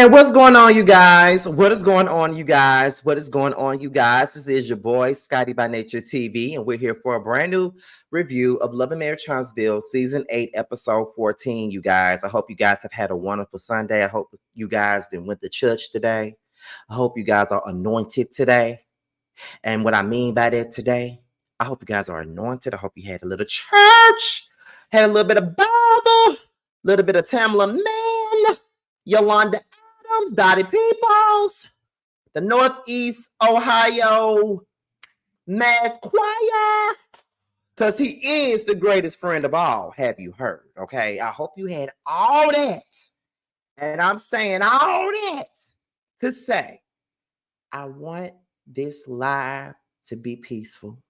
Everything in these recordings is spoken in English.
And what's going on, you guys? What is going on, you guys? What is going on, you guys? This is your boy, Scotty by Nature TV, and we're here for a brand new review of Love and Marriage Huntsville, Season 8, Episode 14, you guys. I hope you guys have had a wonderful Sunday. I hope you guys then went to church today. I hope you guys are anointed today. And what I mean by that today, I hope you guys are anointed. I hope you had a little church, had a little bit of Bible, a little bit of Tamla Man, Yolanda Adams, Dottie Peoples, the Northeast Ohio Mass Choir, because he is the greatest friend of all. Have you heard? Okay, I hope you had all that. And I'm saying all that to say, I want this live to be peaceful.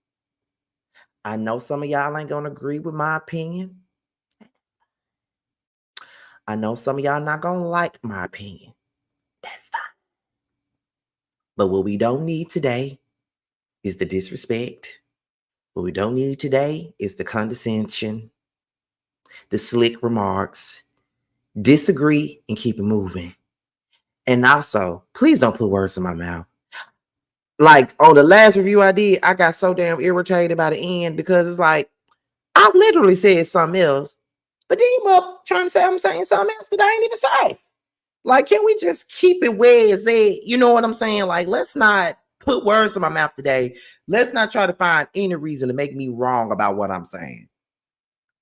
I know some of y'all ain't gonna agree with my opinion. I know some of y'all not gonna like my opinion. That's fine. But what we don't need today is the disrespect. What we don't need today is the condescension, the slick remarks. Disagree and keep it moving. And also, please don't put words in my mouth. Like on the last review I did, I got so damn irritated by the end because it's like, I literally said something else, but then you up trying to say I'm saying something else that I ain't even say. Like, can we just keep it where it's at? You know what I'm saying? Like, let's not put words in my mouth today. Let's not try to find any reason to make me wrong about what I'm saying.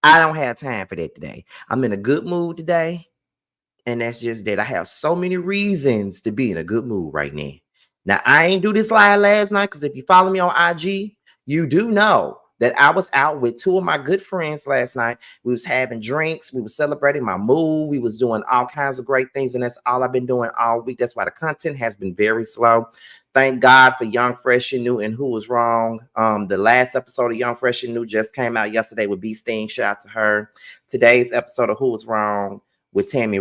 I don't have time for that today. I'm in a good mood today. And that's just that. I have so many reasons to be in a good mood right now. Now, I ain't do this live last night because if you follow me on IG, you do know that I was out with two of my good friends last night. We was having drinks. We was celebrating my move. We was doing all kinds of great things. And that's all I've been doing all week. That's why the content has been very slow. Thank God for Young, Fresh, and New and Who Was Wrong. The last episode of Young, Fresh, and New just came out yesterday with B. Steen. Shout out to her. Today's episode of Who Was Wrong with Tammy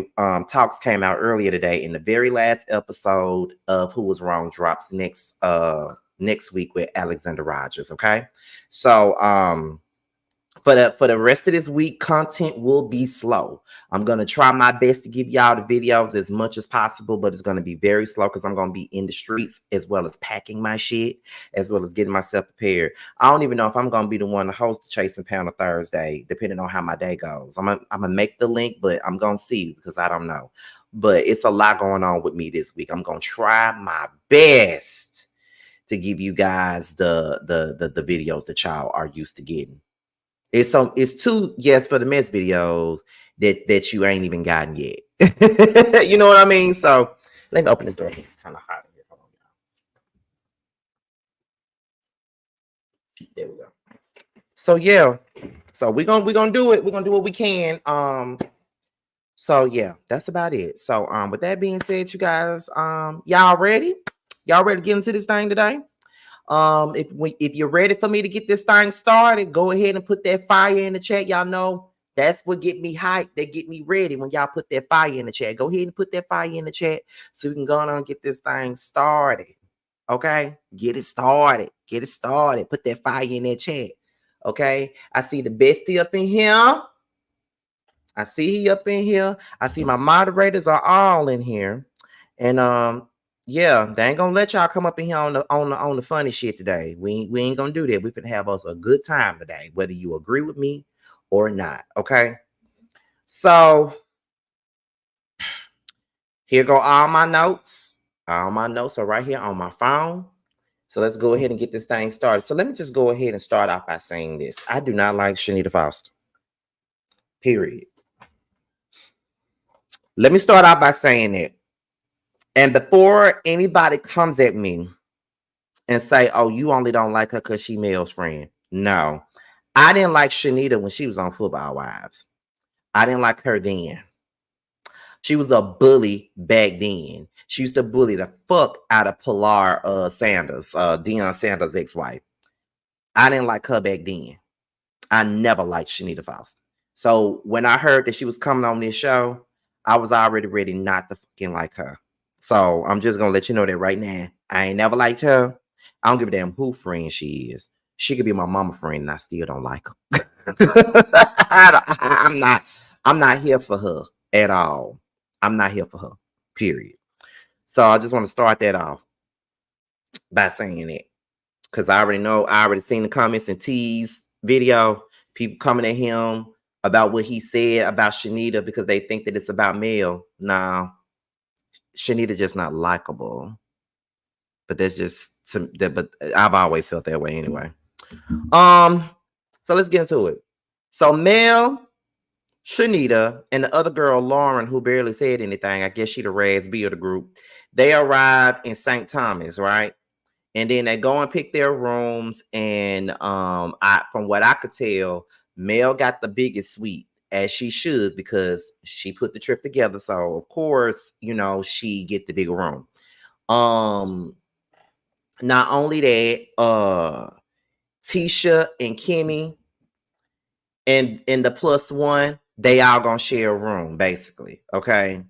Talks came out earlier today. And the very last episode of Who Was Wrong drops next week with Alexander Rogers. Okay. So for the rest of this week, content will be slow. I'm gonna try my best to give y'all the videos as much as possible, but it's gonna be very slow because I'm gonna be in the streets as well as packing my shit, as well as getting myself prepared. I don't even know if I'm gonna be the one to host the Chasing Panel Thursday, depending on how my day goes. I'm gonna make the link, but I'm gonna see because I don't know. But it's a lot going on with me this week. I'm gonna try my best to give you guys the videos that y'all are used to getting. It's two yes for the Mets videos that you ain't even gotten yet. You know what I mean? So let me open this door. It's kind of hot in here. Hold on, y'all. There we go. So yeah. So we're gonna do it. We're gonna do what we can. So yeah, that's about it. So with that being said, you guys, y'all ready? Y'all ready to get into this thing today? If you're ready for me to get this thing started, go ahead and put that fire in the chat. Y'all know that's what get me hyped. They get me ready when y'all put that fire in the chat. Go ahead and put that fire in the chat so we can go on and get this thing started. Okay, get it started. Get it started. Put that fire in that chat. Okay, I see the bestie up in here. I see he up in here. I see my moderators are all in here, and yeah, they ain't gonna let y'all come up in here on the funny shit today. We ain't gonna do that. We finna have us a good time today, whether you agree with me or not. Okay. So here go all my notes. All my notes are right here on my phone. So let's go ahead and get this thing started. So let me just go ahead and start off by saying this. I do not like Shenita Foster. Period. Let me start out by saying that. And before anybody comes at me and say, oh, you only don't like her because she Mel's friend. No, I didn't like Shenita when she was on Football Wives. I didn't like her then. She was a bully back then. She used to bully the fuck out of Pilar Sanders, Deion Sanders' ex-wife. I didn't like her back then. I never liked Shenita Foster. So when I heard that she was coming on this show, I was already ready not to fucking like her. So I'm just gonna let you know that right now. I ain't never liked her. I don't give a damn who friend she is. She could be my mama friend, and I still don't like her. I'm not here for her at all. I'm not here for her. Period. So I just want to start that off by saying it. Because I already know, I already seen the comments in T's video, people coming at him about what he said about Shenita because they think that it's about Mel. Nah, Shenita just not likable. But that's just that. But I've always felt that way anyway. So let's get into it. So Mel, Shenita, and the other girl, Lauren, who barely said anything, I guess she the Raz B of the group, they arrived in St. Thomas, right? And then they go and pick their rooms. And from what I could tell, Mel got the biggest suite, as she should, because she put the trip together. So of course, she get the bigger room. Not only that, Tisha and Kimmy and the plus one, they all gonna share a room, basically. Okay.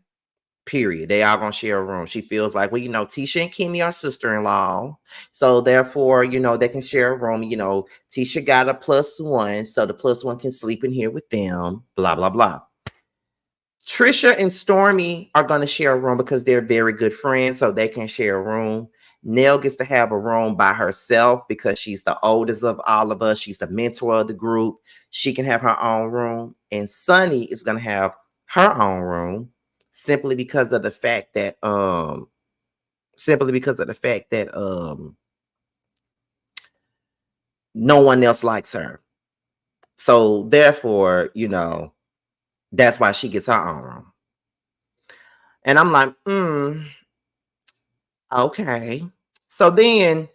Period. They all gonna share a room. She feels like, well, Tisha and Kimmy are sister-in-law. So therefore, they can share a room. Tisha got a plus one, so the plus one can sleep in here with them. Blah, blah, blah. Trisha and Stormy are gonna share a room because they're very good friends, so they can share a room. Nell gets to have a room by herself because she's the oldest of all of us. She's the mentor of the group. She can have her own room. And Sunny is gonna have her own room simply because of the fact that no one else likes her. So therefore, that's why she gets her own room. And I'm like, okay. So then,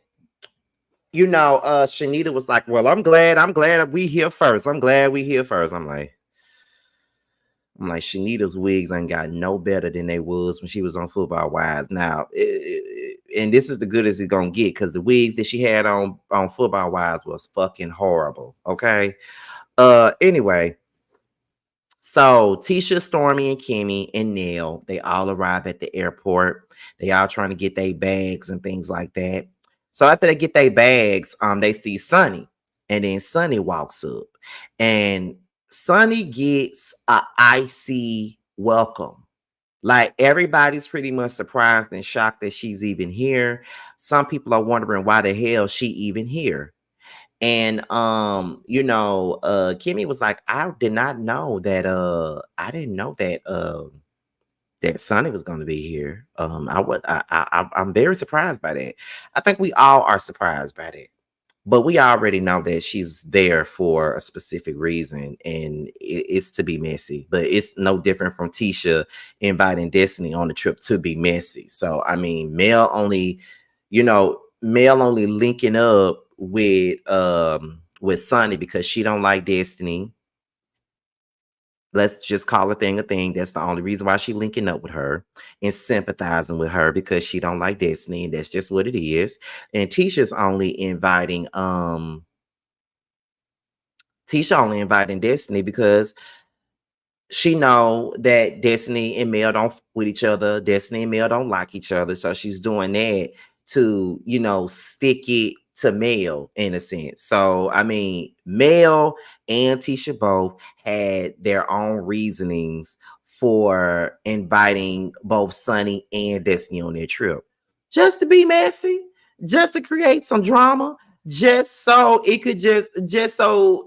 Shenita was like, well, I'm glad we here first. I'm glad we here first. I'm like, Shenita's wigs ain't got no better than they was when she was on Football Wives. Now, and this is the good as it's gonna get, because the wigs that she had on Football Wives was fucking horrible. Okay. Anyway, so Tisha, Stormy, and Kimmy and Nell, they all arrive at the airport. They all trying to get their bags and things like that. So after they get their bags, they see Sunny, and then Sunny walks up, and Sunny gets a icy welcome. Like, everybody's pretty much surprised and shocked that she's even here. Some people are wondering why the hell she even here. And Kimmy was like, I did not know that I didn't know that that Sonny was going to be here. I'm very surprised by that. I think we all are surprised by that. But we already know that she's there for a specific reason, and it's to be messy. But it's no different from Tisha inviting Destiny on the trip to be messy. So I mean, Mel only linking up with Sunny because she don't like Destiny. Let's just call a thing a thing. That's the only reason why she linking up with her and sympathizing with her, because she don't like Destiny, and that's just what it is. And Tisha's only inviting Destiny because she know that Destiny and Mel don't with each other. Destiny and Mel don't like each other. So she's doing that to, stick it to Mel in a sense. So, I mean, Mel and Tisha both had their own reasonings for inviting both Sunny and Destiny on their trip. Just to be messy, just to create some drama, just so it could just so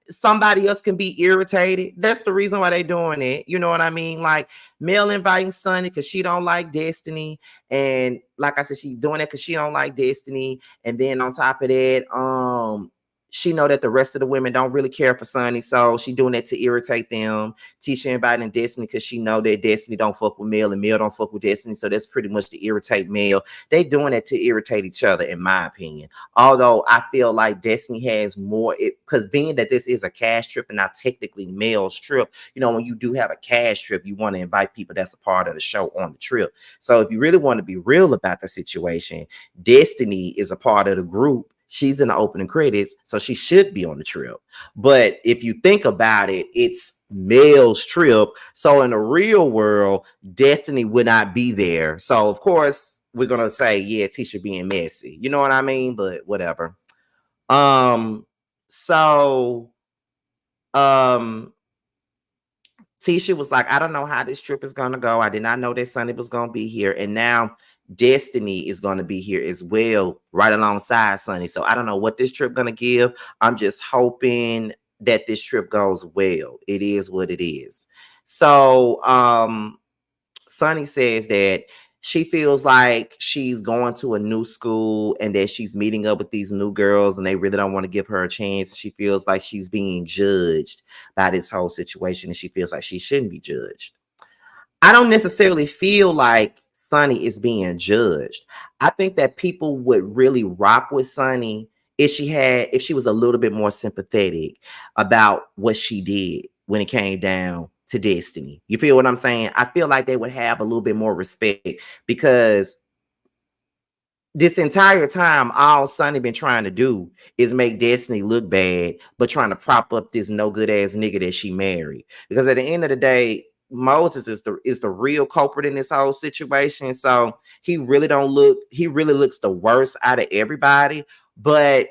somebody else can be irritated. That's the reason why they doing it. You know what I mean? Like, Mel inviting Sunny because she don't like Destiny. And like I said, she's doing it because she don't like Destiny. And then on top of that, she know that the rest of the women don't really care for Sunny, so she doing that to irritate them. Tisha inviting Destiny because she know that Destiny don't fuck with Mel and Mel don't fuck with Destiny, so that's pretty much to irritate Mel. They doing that to irritate each other, in my opinion. Although I feel like Destiny has more, because being that this is a cash trip and not technically Mel's trip, when you do have a cash trip, you want to invite people that's a part of the show on the trip. So if you really want to be real about the situation, Destiny is a part of the group. She's in the opening credits, so she should be on the trip. But if you think about it, it's Mel's trip. So in the real world, Destiny would not be there. So of course, we're gonna say, yeah, Tisha being messy. You know what I mean? But whatever. So Tisha was like, I don't know how this trip is gonna go. I did not know that Sunny was gonna be here. And now Destiny is gonna be here as well, right alongside Sunny. So I don't know what this trip gonna give. I'm just hoping that this trip goes well. It is what it is. So Sunny says that she feels like she's going to a new school and that she's meeting up with these new girls and they really don't want to give her a chance. She feels like she's being judged by this whole situation and she feels like she shouldn't be judged. I don't necessarily feel like Sunny is being judged. I think that people would really rock with Sunny if she was a little bit more sympathetic about what she did when it came down to Destiny. You feel what I'm saying? I feel like they would have a little bit more respect because this entire time, all Sunny been trying to do is make Destiny look bad, but trying to prop up this no good ass nigga that she married. Because at the end of the day, Moses is the real culprit in this whole situation. So he really looks the worst out of everybody. But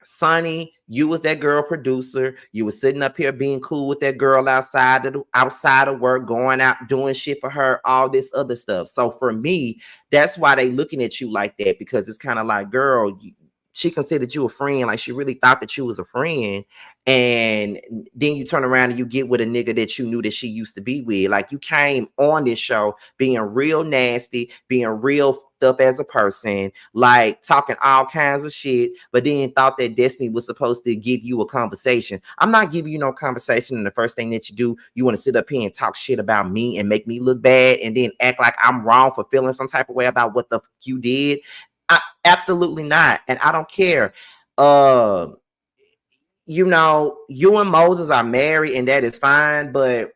Sunny, you was that girl producer. You was sitting up here being cool with that girl outside of work, going out doing shit for her, all this other stuff. So for me, that's why they looking at you like that, because it's kind of like, girl, she considered you a friend. Like she really thought that you was a friend. And then you turn around and you get with a nigga that you knew that she used to be with. Like you came on this show being real nasty, being real up as a person, like talking all kinds of shit, but then thought that Destiny was supposed to give you a conversation. I'm not giving you no conversation, and the first thing that you do, you want to sit up here and talk shit about me and make me look bad and then act like I'm wrong for feeling some type of way about what the fuck you did. Absolutely not. And I don't care. You know, you and Moses are married and that is fine, but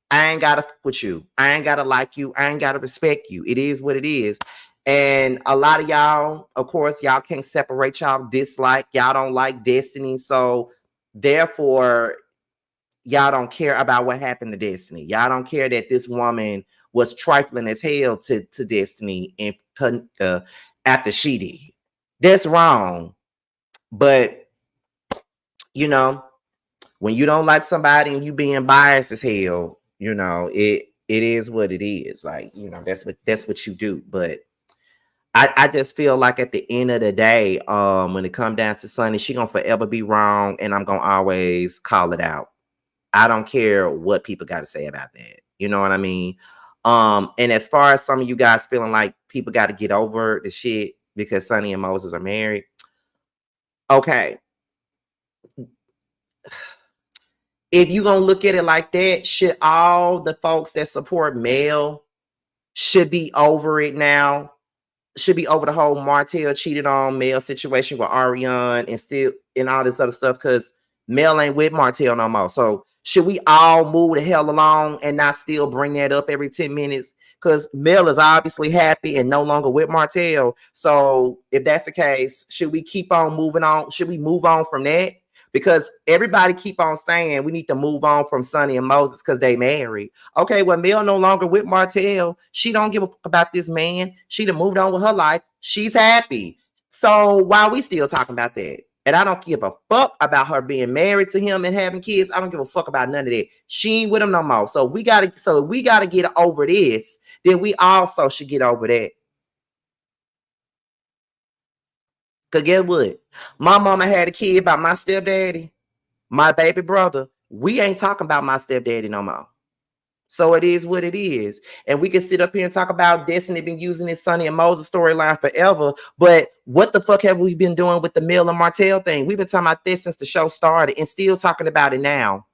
I ain't gotta fuck with you. I ain't gotta like you. I ain't gotta respect you. It is what it is. And a lot of y'all, of course, y'all can't separate y'all dislike. Y'all don't like Destiny. So therefore, y'all don't care about what happened to Destiny. Y'all don't care that this woman was trifling as hell to Destiny and after she did. That's wrong. But you know, when you don't like somebody and you being biased as hell, you know, it is what it is. Like, you know, that's what you do. But I just feel like at the end of the day, when it come down to Sunny, she gonna forever be wrong, and I'm gonna always call it out. I don't care what people got to say about that. You know what I mean? And as far as some of you guys feeling like people got to get over the shit because Sunny and Moses are married, okay. If you gonna look at it like that, should all the folks that support Mel should be over it now? Should be over the whole Martell cheated on Mel situation with Ariane and still and all this other stuff, because Mel ain't with Martell no more. So should we all move the hell along and not still bring that up every 10 minutes? Because Mel is obviously happy and no longer with Martell. So if that's the case, should we keep on moving on? Should we move on from that? Because everybody keep on saying we need to move on from Sunny and Moses because they married. Okay, well, Mel no longer with Martell. She don't give a fuck about this man. She done moved on with her life. She's happy. So why are we still talking about that? And I don't give a fuck about her being married to him and having kids. I don't give a fuck about none of that. She ain't with him no more. So if we gotta get over this, then we also should get over that. Cause get what? My mama had a kid by my stepdaddy, my baby brother. We ain't talking about my stepdaddy no more. So it is what it is. And we can sit up here and talk about Destiny been using this Sunny and Moses storyline forever. But what the fuck have we been doing with the Mel and Martell thing? We've been talking about this since the show started and still talking about it now.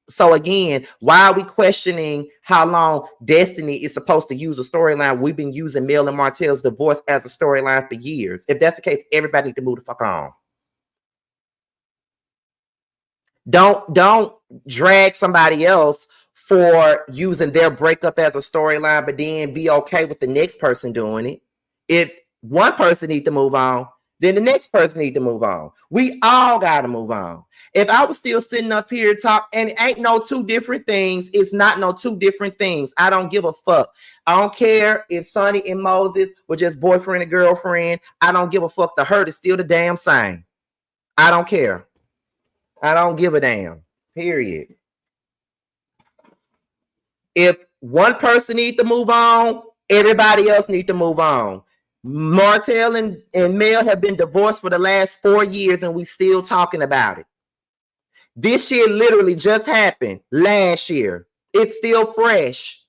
So again, why are we questioning how long Destiny is supposed to use a storyline? We've been using Mel and Martell's divorce as a storyline for years. If that's the case, everybody need to move the fuck on. Don't drag somebody else for using their breakup as a storyline, but then be okay with the next person doing it. If one person needs to move on, then the next person needs to move on. We all got to move on. If I was still sitting up here talk, and it ain't no two different things, it's not no two different things. I don't give a fuck. I don't care if Sunny and Moses were just boyfriend and girlfriend. I don't give a fuck. The hurt is still the damn same. I don't care. I don't give a damn. Period. If one person needs to move on, everybody else needs to move on. Martell and Mel have been divorced for the last 4 years, and we still talking about it. This year literally just happened last year. It's still fresh.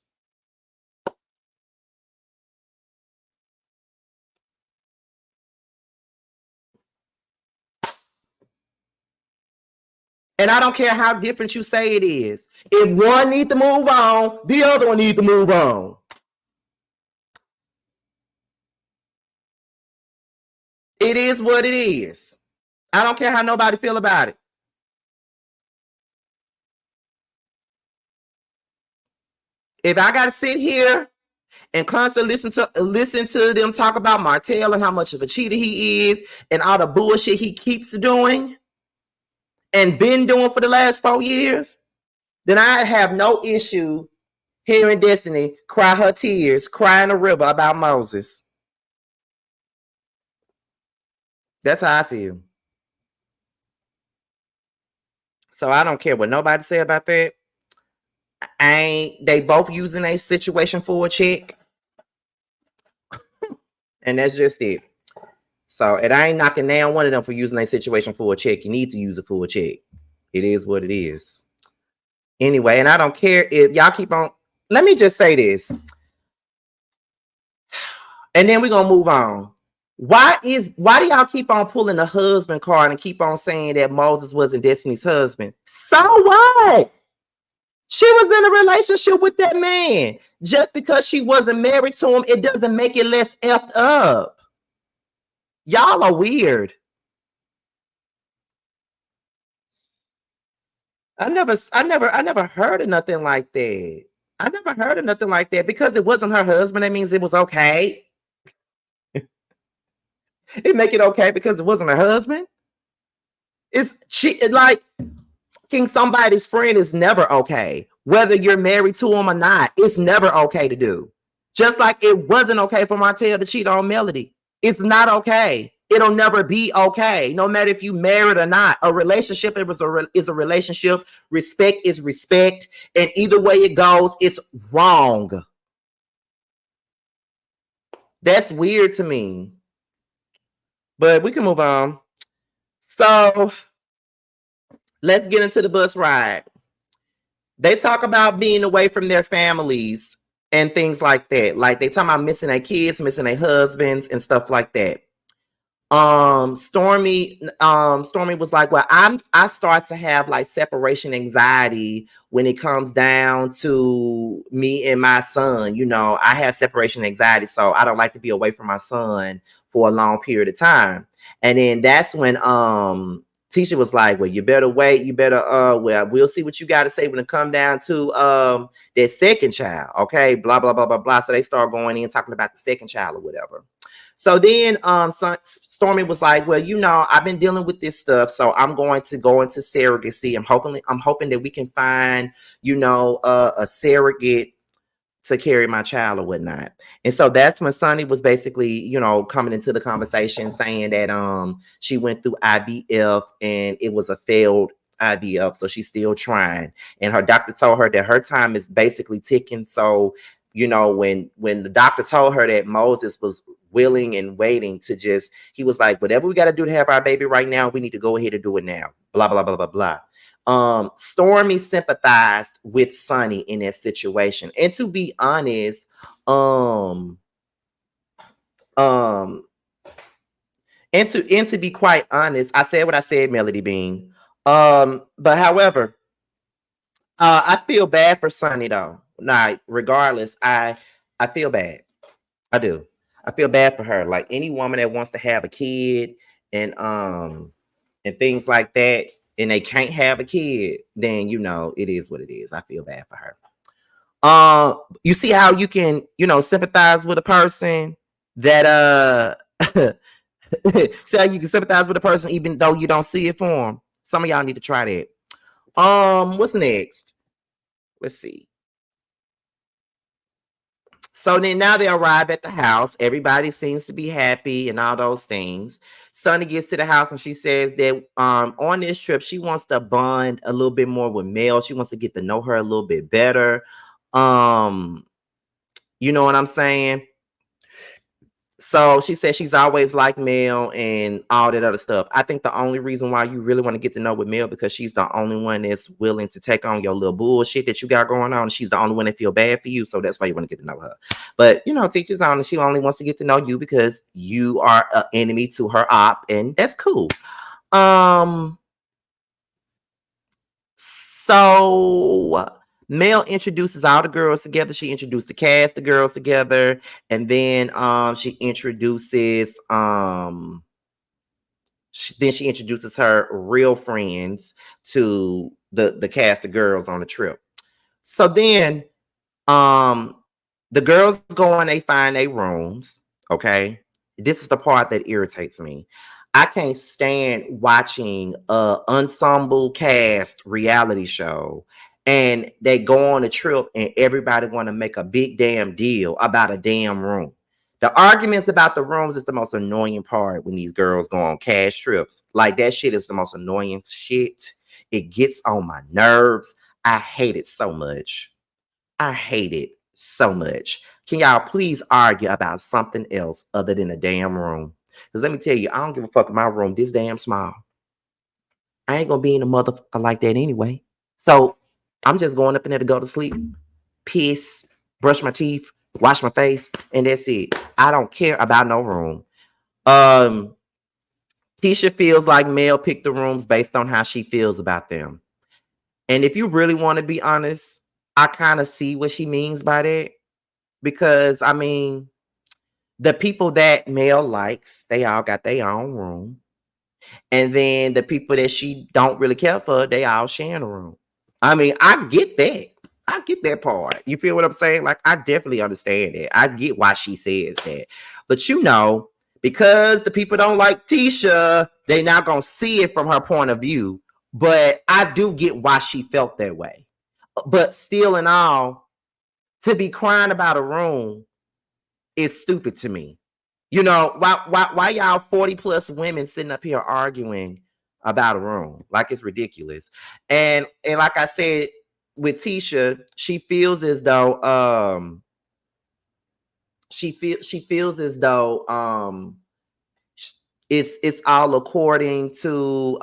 And I don't care how different you say it is. If one needs to move on, the other one needs to move on. It is what it is. I don't care how nobody feel about it. If I gotta sit here and constantly listen to them talk about Martell and how much of a cheater he is and all the bullshit he keeps doing and been doing for the last 4 years, then I have no issue hearing Destiny cry her tears, crying a river about Moses. That's how I feel. So I don't care what nobody say about that. They both using a situation for a check. And that's just it. So, and I ain't knocking down one of them for using a situation for a check. You need to use it for a check. It is what it is. Anyway, and I don't care if y'all keep on. Let me just say this. And then we're going to move on. Why do y'all keep on pulling the husband card and keep on saying that Moses wasn't Destiny's husband? So what? She was in a relationship with that man. Just because she wasn't married to him, it doesn't make it less effed up. Y'all are weird. I never heard of nothing like that. I never heard of nothing like that. Because it wasn't her husband, that means it was okay. It make it okay because it wasn't her husband. Like fucking somebody's friend is never okay. Whether you're married to him or not, it's never okay to do. Just like it wasn't okay for Martell to cheat on Melody. It's not okay. It'll never be okay. No matter if you married or not. A relationship is a relationship. Respect is respect. And either way it goes, it's wrong. That's weird to me. But we can move on. So let's get into the bus ride. They talk about being away from their families and things like that. Like they talk about missing their kids, missing their husbands and stuff like that. Stormy was like, well, I start to have like separation anxiety when it comes down to me and my son. You know, I have separation anxiety, so I don't like to be away from my son for a long period of time. And then that's when Tisha was like, well, you better wait, we'll see what you got to say when it come down to their second child. Okay, blah blah blah blah blah. So they start going in talking about the second child or whatever. So then Stormy was like, well, you know, I've been dealing with this stuff, so I'm going to go into surrogacy. I'm hoping that we can find, you know, a surrogate to carry my child or whatnot. And so that's when Sunny was basically, you know, coming into the conversation saying that she went through IVF and it was a failed IVF, so she's still trying. And her doctor told her that her time is basically ticking. So, you know, when the doctor told her that Moses was willing and waiting to just, he was like, whatever we got to do to have our baby right now, we need to go ahead and do it now. Blah, blah, blah, blah, blah. Stormy sympathized with Sunny in that situation. And to be honest, and to be quite honest, I said what I said, Melody Bean. But however, I feel bad for Sunny though. Nah, regardless, I feel bad. I do. I feel bad for her. Like any woman that wants to have a kid and things like that, and they can't have a kid, then you know it is what it is. I feel bad for her. You see how you can, you know, sympathize with a person that see how you can sympathize with a person even though you don't see it for them. Some of y'all need to try that. What's next? Let's see. So then now they arrive at the house. Everybody seems to be happy and all those things. Sunny gets to the house and she says that on this trip, she wants to bond a little bit more with Mel. She wants to get to know her a little bit better. Um, you know what I'm saying? So she said she's always liked Mel and all that other stuff. I think the only reason why you really want to get to know with Mel because she's the only one that's willing to take on your little bullshit that you got going on. She's the only one that feel bad for you, so that's why you want to get to know her. But you know, teachers on, she only wants to get to know you because you are an enemy to her op, and that's cool. So Mel introduces all the girls together. She introduced the cast, the girls together, and then she introduces she introduces her real friends to the cast of girls on the trip. So then um the girls go and they find their rooms. Okay. This is the part that irritates me. I can't stand watching a ensemble cast reality show and they go on a trip and everybody want to make a big damn deal about a damn room. The arguments about the rooms is the most annoying part when these girls go on cast trips. Like that shit is the most annoying shit. It gets on my nerves. I hate it so much. I hate it so much. Can y'all please argue about something else other than a damn room? Because let me tell you, I don't give a fuck if my room this damn small. I ain't gonna be in a motherfucker like that anyway. So I'm just going up in there to go to sleep, piss, brush my teeth, wash my face, and that's it. I don't care about no room. Um, Tisha feels like Mel picked the rooms based on how she feels about them. And if you really want to be honest, I kind of see what she means by that. Because I mean, the people that Mel likes, they all got their own room. And then the people that she don't really care for, they all sharing a room. I mean, I get that. I get that part. You feel what I'm saying? Like, I definitely understand that. I get why she says that. But you know, because the people don't like Tisha, they not gonna see it from her point of view. But I do get why she felt that way. But still in all, to be crying about a room is stupid to me. You know, why y'all 40 plus women sitting up here arguing about a room? Like it's ridiculous. And like I said with Tisha, she feels as though she feels as though it's all according to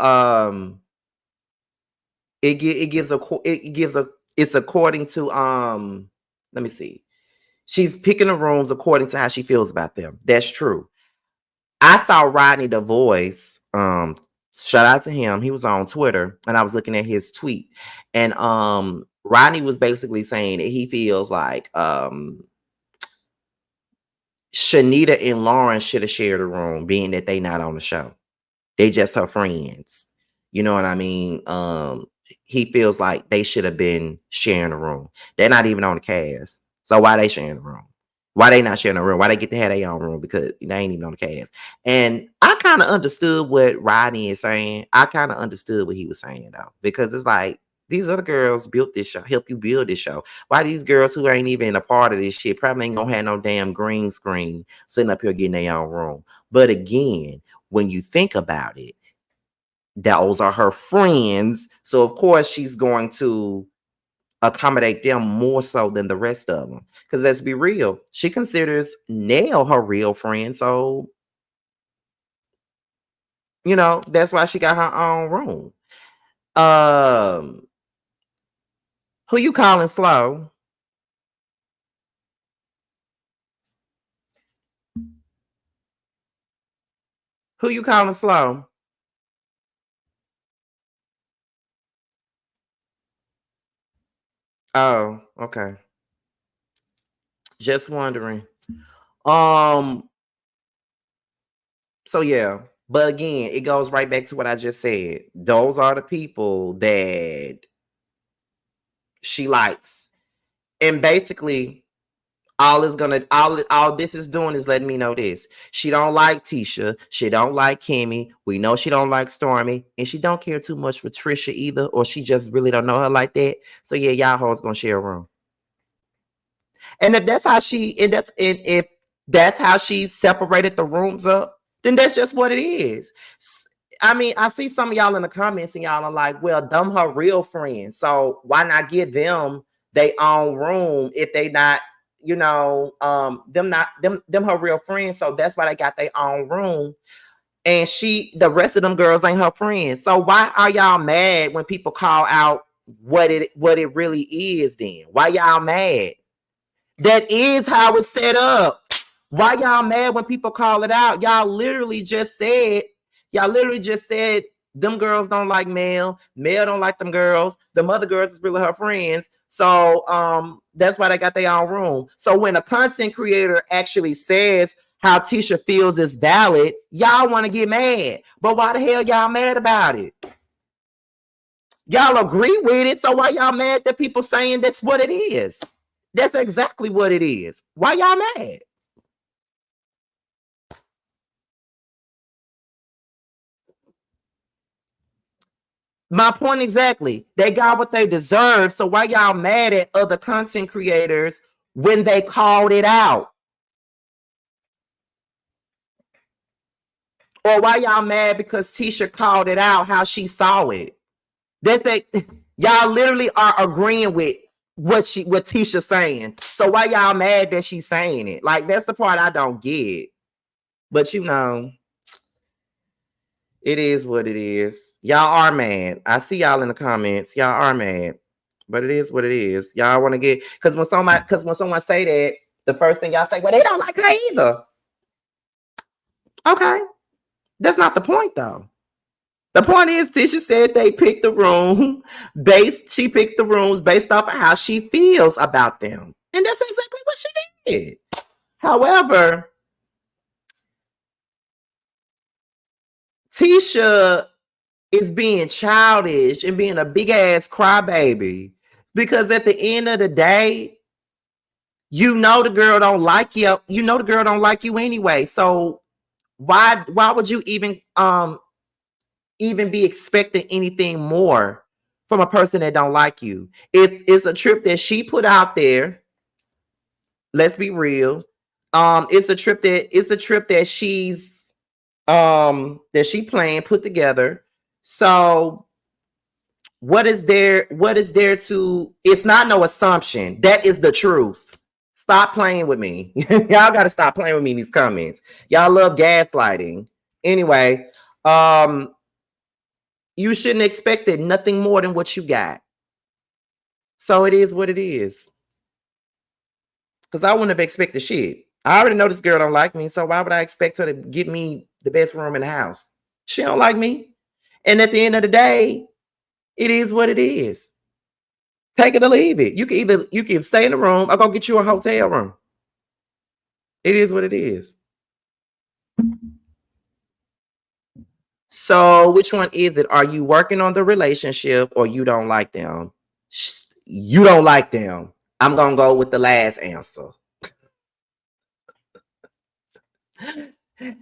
it gives a it's according to let me see. She's picking the rooms according to how she feels about them. That's true. I saw Rodney the Voice. Shout out to him. He was on Twitter, and I was looking at his tweet, and Rodney was basically saying that he feels like Shenita and Lauren should have shared a room, being that they not on the show. They just her friends. You know what I mean? He feels like they should have been sharing a room. They're not even on the cast. So why they sharing a room? Why they not sharing a room? Why they get to have their own room? Because they ain't even on the cast. And I kind of understood what Rodney is saying. I kind of understood what he was saying though. Because it's like these other girls built this show, help you build this show. Why these girls who ain't even a part of this shit probably ain't gonna have no damn green screen sitting up here getting their own room. But again, when you think about it, those are her friends. So of course she's going to accommodate them more so than the rest of them. Because let's be real, she considers Nell her real friend. So, you know, that's why she got her own room. Um, who you calling slow? Who you calling slow? Oh, okay. Just wondering. Um, so yeah, but again, it goes right back to what I just said. Those are the people that she likes. And basically, all this is doing is letting me know this. She don't like Tisha. She don't like Kimmy. We know she don't like Stormy. And she don't care too much for Trisha either, or she just really don't know her like that. So yeah, y'all hoes gonna share a room. And if that's how if that's how she separated the rooms up, then that's just what it is. I mean, I see some of y'all in the comments and y'all are like, well, them her real friends. So why not give them their own room if they not, them her real friends. So that's why they got their own room. And the rest of them girls ain't her friends. So why are y'all mad when people call out what it really is then? Why y'all mad? That is how it's set up. Why y'all mad when people call it out? Y'all literally just said them girls don't like Mel. Mel don't like them girls. Them other girls is really her friends. So that's why they got their own room. So when a content creator actually says how Tisha feels is valid, y'all want to get mad. But why the hell y'all mad about it? Y'all agree with it. So why y'all mad that people saying that's what it is? That's exactly what it is. Why y'all mad? My point exactly. They got what they deserve. So why y'all mad at other content creators when they called it out? Or why y'all mad because Tisha called it out how she saw it? Y'all literally are agreeing with what Tisha saying. So why y'all mad that she's saying it? Like, that's the part I don't get. But it is what it is. Y'all are mad. I see y'all in the comments. Y'all are mad. But it is what it is. Y'all want to get, because when someone say that, the first thing y'all say, well, they don't like her either. Okay. That's not the point though. The point is, Tisha said they picked the room she picked the rooms based off of how she feels about them. And that's exactly what she did. However, Tisha is being childish and being a big ass crybaby, because at the end of the day, the girl don't like you. The girl don't like you anyway. So why would you even be expecting anything more from a person that don't like you? It's a trip that she put out there. Let's be real. It's a trip that she planned, put together. So what is there to, it's not no assumption. That is the truth. Stop playing with me. Y'all gotta stop playing with me in these comments. Y'all love gaslighting. Anyway, you shouldn't expect it nothing more than what you got. So it is what it is. Because I wouldn't have expected shit. I already know this girl don't like me, so why would I expect her to give me the best room in the house? She don't like me. And at the end of the day, it is what it is. Take it or leave it. You can stay in the room or go get you a hotel room. It is what it is. So which one is it? Are you working on the relationship or you don't like them? You don't like them. I'm going to go with the last answer.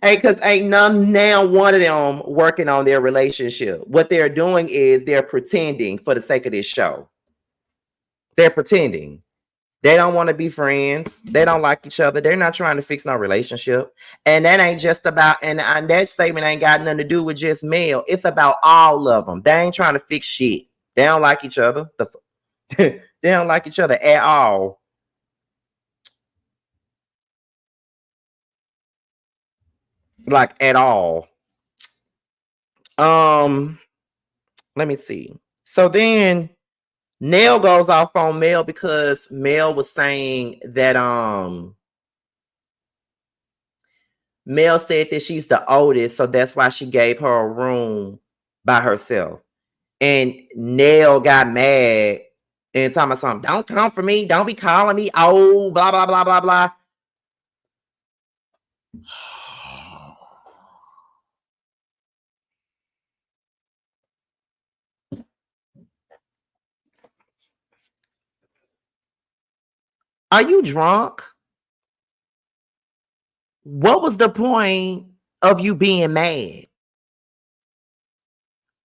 Because ain't now one of them working on their relationship. What they're doing is they're pretending for the sake of this show. They're pretending. They don't want to be friends. They don't like each other. They're not trying to fix no relationship. And that ain't just about, and that statement ain't got nothing to do with just male. It's about all of them. They ain't trying to fix shit. They don't like each other. They don't like each other at all. Like at all. Let me see. So then Nell goes off on Mel because Mel was saying that Mel said that she's the oldest, so that's why she gave her a room by herself. And Nell got mad and talking about something. Don't come for me. Don't be calling me old. Blah blah blah blah blah. Are you drunk? What was the point of you being mad?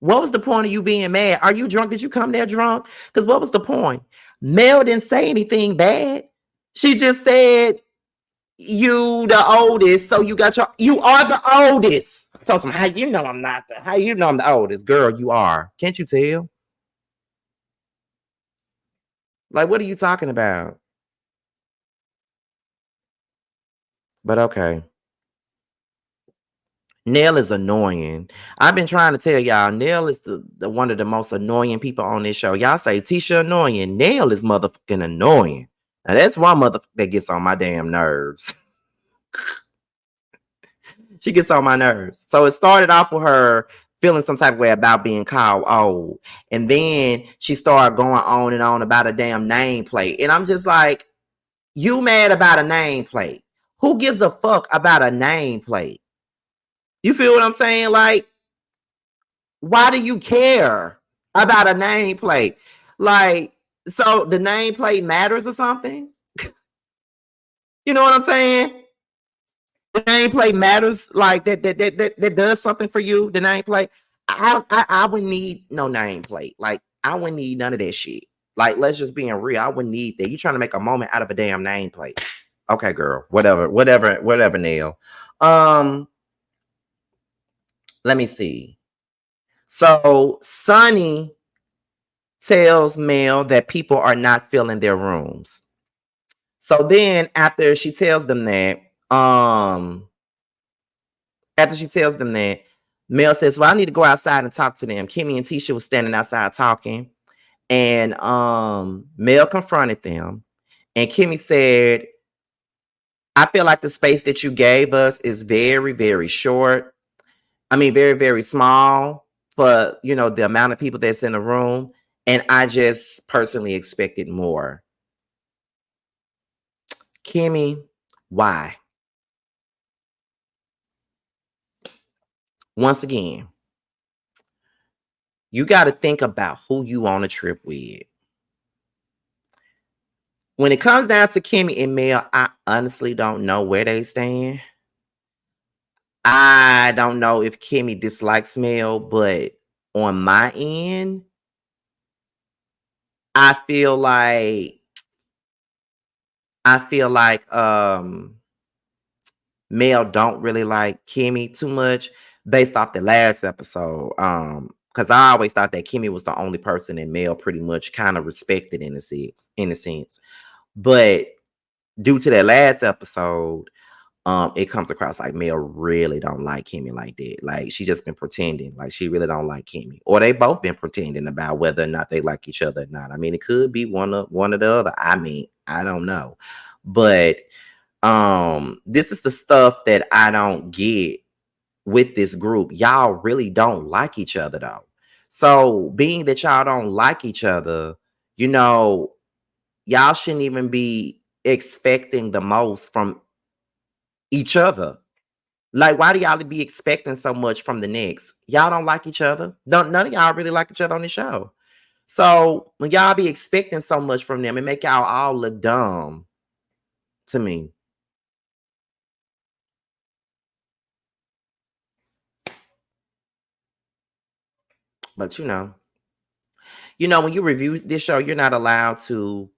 What was the point of you being mad? Are you drunk? Did you come there drunk? Because what was the point? Mel didn't say anything bad. She just said you the oldest, so you are the oldest. So how you know I'm not how you know I'm the oldest? Girl, you are. Can't you tell? Like, what are you talking about? But okay. Nell is annoying. I've been trying to tell y'all, Nell is the one of the most annoying people on this show. Y'all say Tisha annoying. Nell is motherfucking annoying. Now that's one motherfucker that gets on my damn nerves. She gets on my nerves. So it started off with her feeling some type of way about being called old. And then she started going on and on about a damn nameplate. And I'm just like, you mad about a nameplate? Who gives a fuck about a nameplate? You feel what I'm saying? Like, why do you care about a nameplate? Like, so the nameplate matters or something? You know what I'm saying? The nameplate matters, like that does something for you. The nameplate, I would need no nameplate. Like, I wouldn't need none of that shit. Like, let's just be real. I wouldn't need that. You trying to make a moment out of a damn nameplate? Okay, girl. Whatever. Neil. Um, Let me see. So Sunny tells Mel that people are not filling their rooms. So then after she tells them that, after she tells them that, Mel says, well, I need to go outside and talk to them. Kimmy and Tisha was standing outside talking, and Mel confronted them. And Kimmy said, I feel like the space that you gave us is very, very short. I mean, very, very small for, the amount of people that's in the room. And I just personally expected more. Kimmy, why? Once again, you got to think about who you on a trip with. When it comes down to Kimmy and Mel, I honestly don't know where they stand. I don't know if Kimmy dislikes Mel, but on my end, I feel like Mel don't really like Kimmy too much based off the last episode. Because I always thought that Kimmy was the only person that Mel pretty much kind of respected in a sense. But due to that last episode, it comes across like Mel really don't like Kimmy like that. Like, she just been pretending, like she really don't like Kimmy, or they both been pretending about whether or not they like each other or not. I mean, it could be one or the other. I mean, I don't know, but this is the stuff that I don't get with this group. Y'all really don't like each other though. So being that y'all don't like each other, y'all shouldn't even be expecting the most from each other. Like, why do y'all be expecting so much from the next? Y'all don't like each other. Don't None of y'all really like each other on the show. So when y'all be expecting so much from them, it make y'all all look dumb to me. But when you review this show, you're not allowed to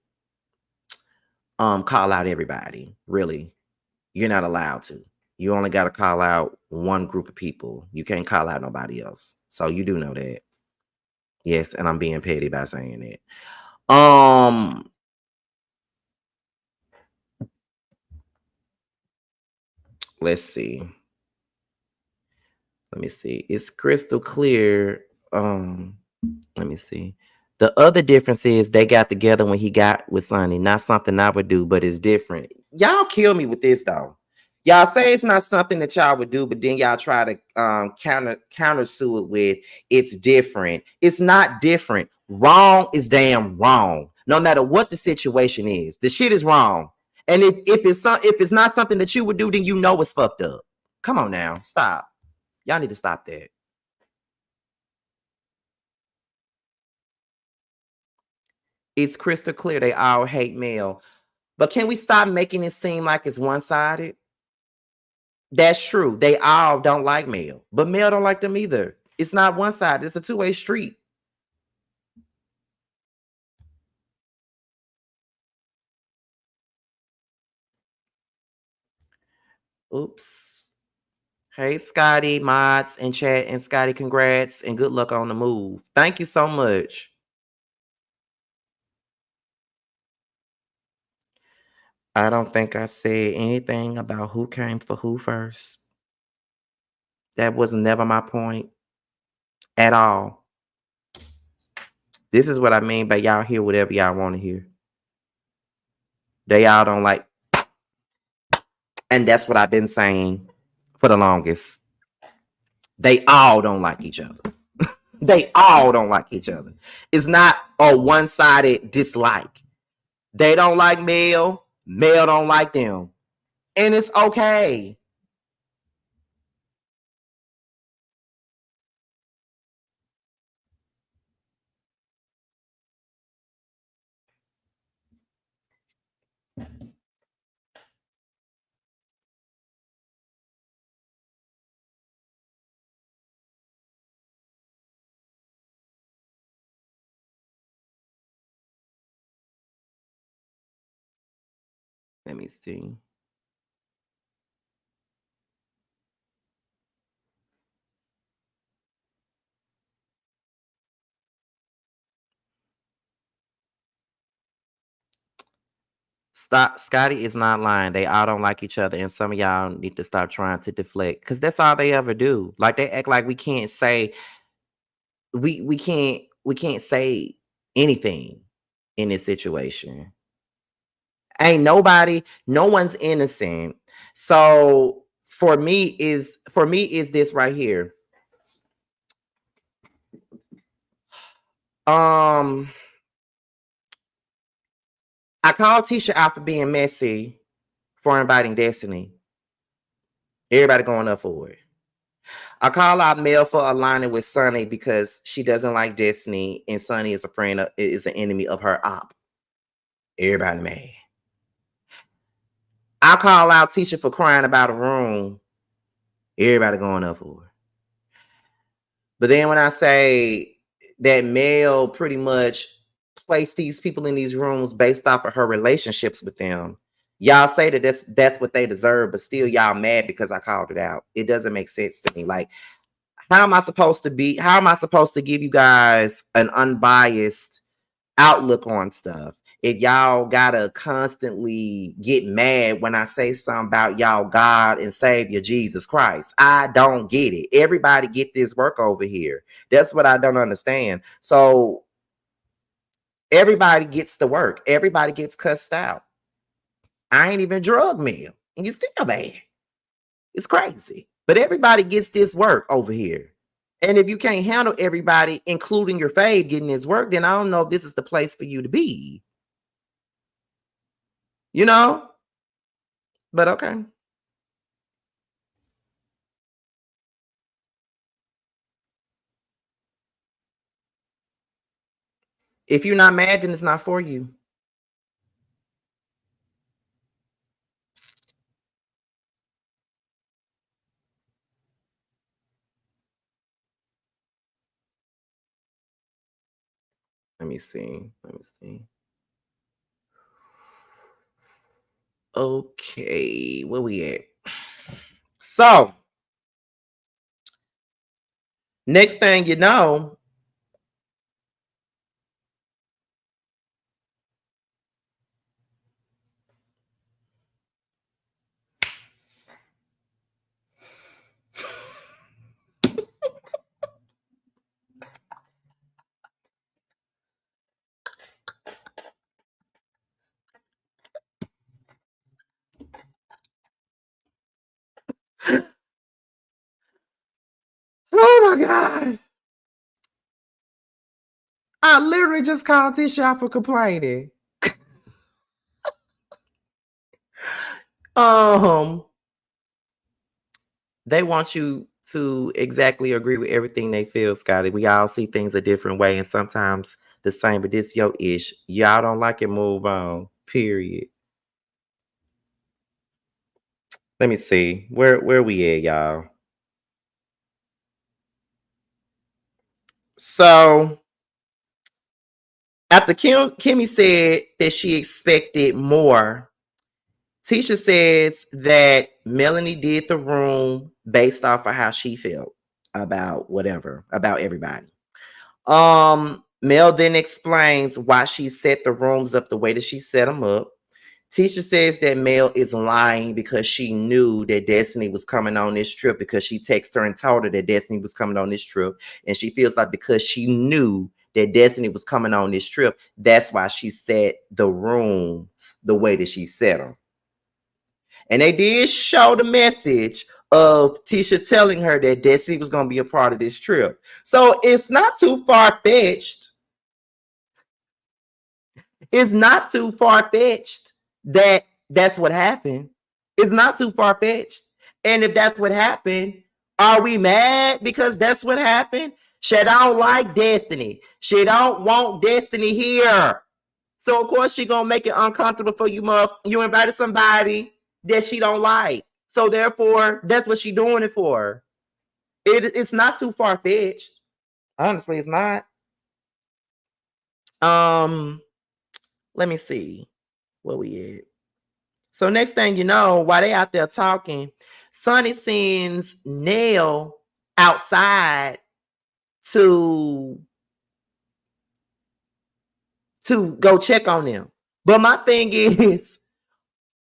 call out everybody. Really, you're not allowed to. You only got to call out one group of people. You can't call out nobody else. So you do know that. Yes, and I'm being petty by saying that. Let's see. Let me see. It's crystal clear. Let me see. The other difference is they got together when he got with Sonny. Not something I would do, but it's different. Y'all kill me with this though. Y'all say it's not something that y'all would do, but then y'all try to countersue it with it's different. It's not different. Wrong is damn wrong. No matter what the situation is, the shit is wrong. And if it's not something that you would do, then you know it's fucked up. Come on now, stop. Y'all need to stop that. It's crystal clear they all hate Mel. But can we stop making it seem like it's one-sided? That's true. They all don't like Mel. But Mel don't like them either. It's not one-sided. It's a two-way street. Oops. Hey, Scotty, mods, and chat, and Scotty, congrats, and good luck on the move. Thank you so much. I don't think I said anything about who came for who first. That was never my point at all. This is what I mean by y'all hear whatever y'all want to hear. They all don't like, and that's what I've been saying for the longest. They all don't like each other. They all don't like each other. It's not a one-sided dislike. They don't like Mel. Mel don't like them. And it's okay. Let me see. Scotty is not lying. They all don't like each other, and some of y'all need to stop trying to deflect because that's all they ever do. Like they act like we can't say we can't say anything in this situation. Ain't nobody, no one's innocent. So for me is this right here. Um, I called Tisha out for being messy for inviting Destiny. Everybody going up for it. I call out Mel for aligning with Sunny because she doesn't like Destiny, and Sunny is is an enemy of her op. Everybody mad. I call out Tisha for crying about a room. Everybody going up for her. But then when I say that Mel pretty much placed these people in these rooms based off of her relationships with them, y'all say that that's what they deserve, but still y'all mad because I called it out. It doesn't make sense to me. Like, how am I supposed to give you guys an unbiased outlook on stuff if y'all gotta constantly get mad when I say something about y'all God and Savior Jesus Christ? I don't get it. Everybody get this work over here. That's what I don't understand. So everybody gets the work. Everybody gets cussed out. I ain't even drug meal, and you still mad. It's crazy. But everybody gets this work over here. And if you can't handle everybody, including your fave, getting this work, then I don't know if this is the place for you to be. You know? But okay. If you're not mad, then it's not for you. Let me see. Let me see. Okay, where we at? So, next thing you know, oh my God. I literally just called Tisha out for complaining. Um, they want you to exactly agree with everything they feel, Scotty. We all see things a different way, and sometimes the same, but this your ish. Y'all don't like it, move on. Period. Let me see. Where we at, y'all? So after Kimmy said that she expected more, Tisha says that Melanie did the room based off of how she felt about whatever, about everybody. Mel then explains why she set the rooms up the way that she set them up. Tisha says that Mel is lying because she knew that Destiny was coming on this trip because she texted her and told her that Destiny was coming on this trip. And she feels like because she knew that Destiny was coming on this trip, that's why she set the rooms the way that she set them. And they did show the message of Tisha telling her that Destiny was going to be a part of this trip. So it's not too far-fetched. It's not too far-fetched that that's what happened. It's not too far-fetched. And if that's what happened, are we mad because that's what happened? She don't like Destiny. She don't want Destiny here. So of course she gonna make it uncomfortable for you, Muff. You invited somebody that she don't like. So therefore, that's what she doing it for. It's not too far-fetched. Honestly, it's not. Let me see where we at. So next thing you know, while they out there talking, Sunny sends Nell outside to go check on them. But my thing is,